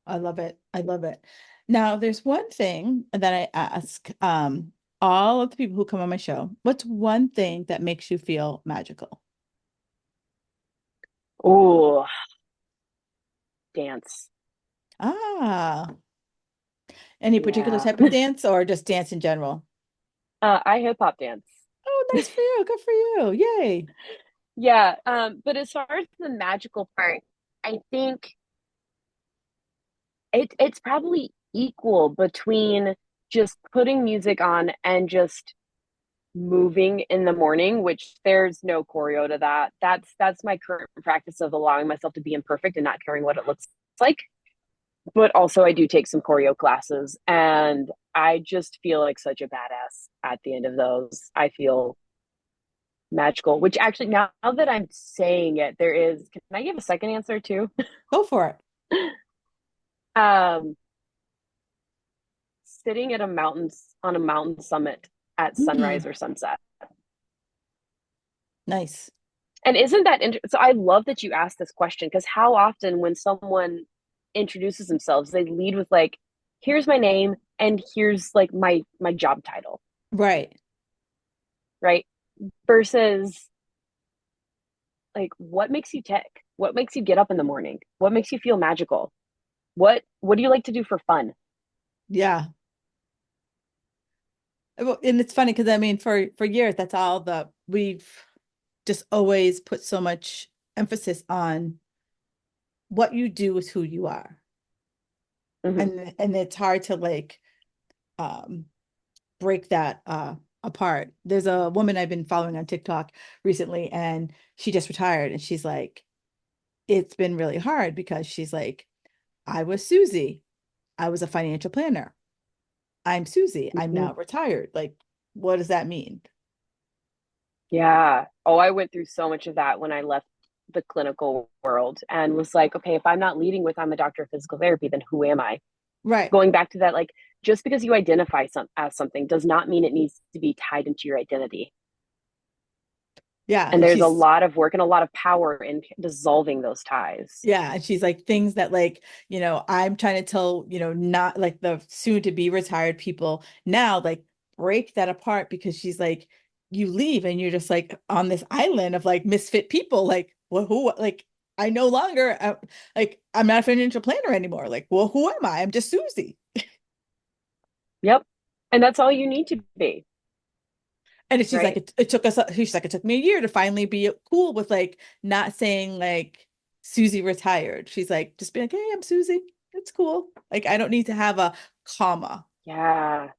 [SPEAKER 1] I love it. I love it. Now, there's one thing that I ask all of the people who come on my show. What's one thing that makes you feel magical?
[SPEAKER 2] Oh, dance.
[SPEAKER 1] Ah, any particular
[SPEAKER 2] Yeah.
[SPEAKER 1] type of dance or just dance in general?
[SPEAKER 2] I hip hop dance.
[SPEAKER 1] Oh, nice for you. Good for you. Yay.
[SPEAKER 2] Yeah. But as far as the magical part, I think it's probably equal between just putting music on and just moving in the morning, which there's no choreo to that. That's my current practice of allowing myself to be imperfect and not caring what it looks like. But also I do take some choreo classes and I just feel like such a badass at the end of those. I feel magical, which actually now that I'm saying it, there is, can I give a second answer too?
[SPEAKER 1] Go for it.
[SPEAKER 2] um Sitting at a mountain summit at sunrise
[SPEAKER 1] Mm,
[SPEAKER 2] or sunset.
[SPEAKER 1] Nice.
[SPEAKER 2] And isn't that so I love that you asked this question because how often when someone introduces themselves, they lead with like, here's my name and here's like my job title,
[SPEAKER 1] Right.
[SPEAKER 2] right? Versus like what makes you tick? What makes you get up in the morning? What makes you feel magical? What do you like to do for fun?
[SPEAKER 1] Yeah. Well, and it's funny because I mean, for years, that's all the we've just always put so much emphasis on what you do is who you are.
[SPEAKER 2] Hmm.
[SPEAKER 1] And it's hard to like um break that apart. There's a woman I've been following on TikTok recently, and she just retired, and she's like, it's been really hard because she's like, I was Susie. I was a financial planner. I'm Susie. I'm
[SPEAKER 2] Hmm.
[SPEAKER 1] now retired. Like, what does that mean?
[SPEAKER 2] Yeah. Oh, I went through so much of that when I left the clinical world and was like, okay, if I'm not leading with I'm a doctor of physical therapy, then who am I?
[SPEAKER 1] Right.
[SPEAKER 2] Going back to that, like just because you identify as something does not mean it needs to be tied into your identity.
[SPEAKER 1] Yeah.
[SPEAKER 2] And
[SPEAKER 1] And
[SPEAKER 2] there's a
[SPEAKER 1] she's
[SPEAKER 2] lot of work and a lot of power in dissolving those ties.
[SPEAKER 1] Yeah, and she's like things that like, I'm trying to tell, not like the soon to be retired people now, like break that apart because she's like, you leave and you're just like on this island of like misfit people. Like, well, who like I no longer like I'm not a financial planner anymore. Like, well, who am I? I'm just Susie.
[SPEAKER 2] Yep. And that's all you need to be,
[SPEAKER 1] And she's like,
[SPEAKER 2] right?
[SPEAKER 1] it took us, she's like, it took me a year to finally be cool with like not saying like Susie retired. She's like, just be like, hey, I'm Susie. It's cool. Like, I don't need to have a comma.
[SPEAKER 2] Yeah.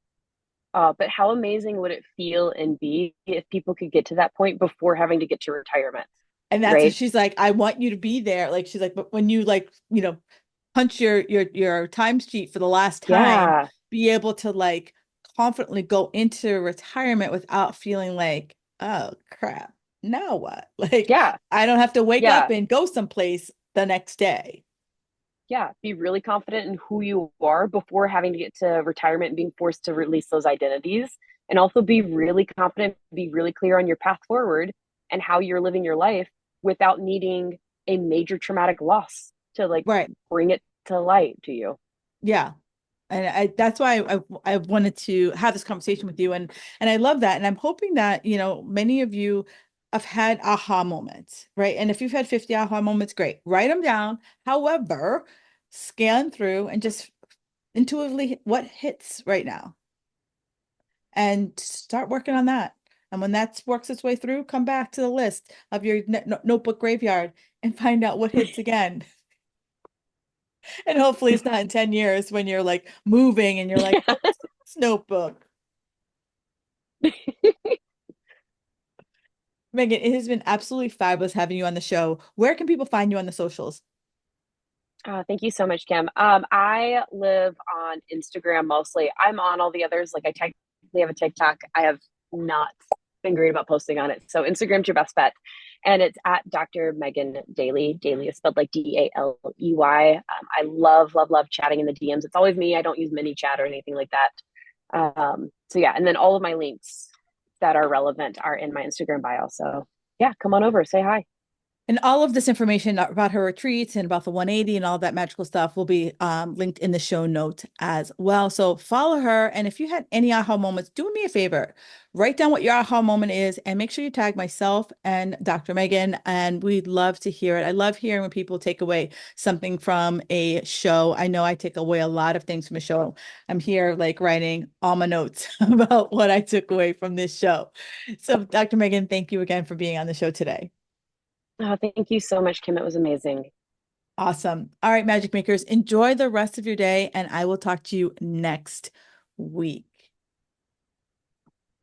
[SPEAKER 2] But how amazing would it feel and be if people could get to that point before having to get to retirement,
[SPEAKER 1] And that's what
[SPEAKER 2] right?
[SPEAKER 1] she's like, I want you to be there. Like, she's like, but when you like, punch your time sheet for the last time,
[SPEAKER 2] Yeah.
[SPEAKER 1] be able to like confidently go into retirement without feeling like, oh crap, now what? Like,
[SPEAKER 2] Yeah.
[SPEAKER 1] I don't have to wake up
[SPEAKER 2] Yeah.
[SPEAKER 1] and go someplace the next day.
[SPEAKER 2] Yeah. Be really confident in who you are before having to get to retirement and being forced to release those identities. And also be really confident, be really clear on your path forward and how you're living your life without needing a major traumatic loss to like
[SPEAKER 1] Right.
[SPEAKER 2] bring it to light to you.
[SPEAKER 1] Yeah. And that's why I wanted to have this conversation with you. And I love that. And I'm hoping that, many of you have had aha moments, right? And if you've had 50 aha moments, great. Write them down. However, scan through and just intuitively what hits right now and start working on that. And when that works its way through, come back to the list of your notebook graveyard and find out what hits again. And hopefully it's not in 10 years when you're like moving and you're like,
[SPEAKER 2] Yeah.
[SPEAKER 1] what's this notebook? Megan, it has been absolutely fabulous having you on the show. Where can people find you on the socials?
[SPEAKER 2] Thank you so much, Kim. I live on Instagram mostly. I'm on all the others. Like I technically have a TikTok. I have not been great about posting on it. So Instagram's your best bet. And it's at Dr. Megan Daly. Daly is spelled like Daley. I love, love, love chatting in the DMs. It's always me. I don't use mini chat or anything like that. So yeah, and then all of my links that are relevant are in my Instagram bio. So yeah, come on over, say hi.
[SPEAKER 1] And all of this information about her retreats and about the 180 and all that magical stuff will be linked in the show notes as well. So follow her. And if you had any aha moments, do me a favor, write down what your aha moment is and make sure you tag myself and Dr. Megan. And we'd love to hear it. I love hearing when people take away something from a show. I know I take away a lot of things from a show. I'm here like writing all my notes about what I took away from this show. So, Dr. Megan, thank you again for being on the show today.
[SPEAKER 2] Oh, thank you so much, Kim. It was amazing.
[SPEAKER 1] Awesome. All right, Magic Makers, enjoy the rest of your day, and I will talk to you next week.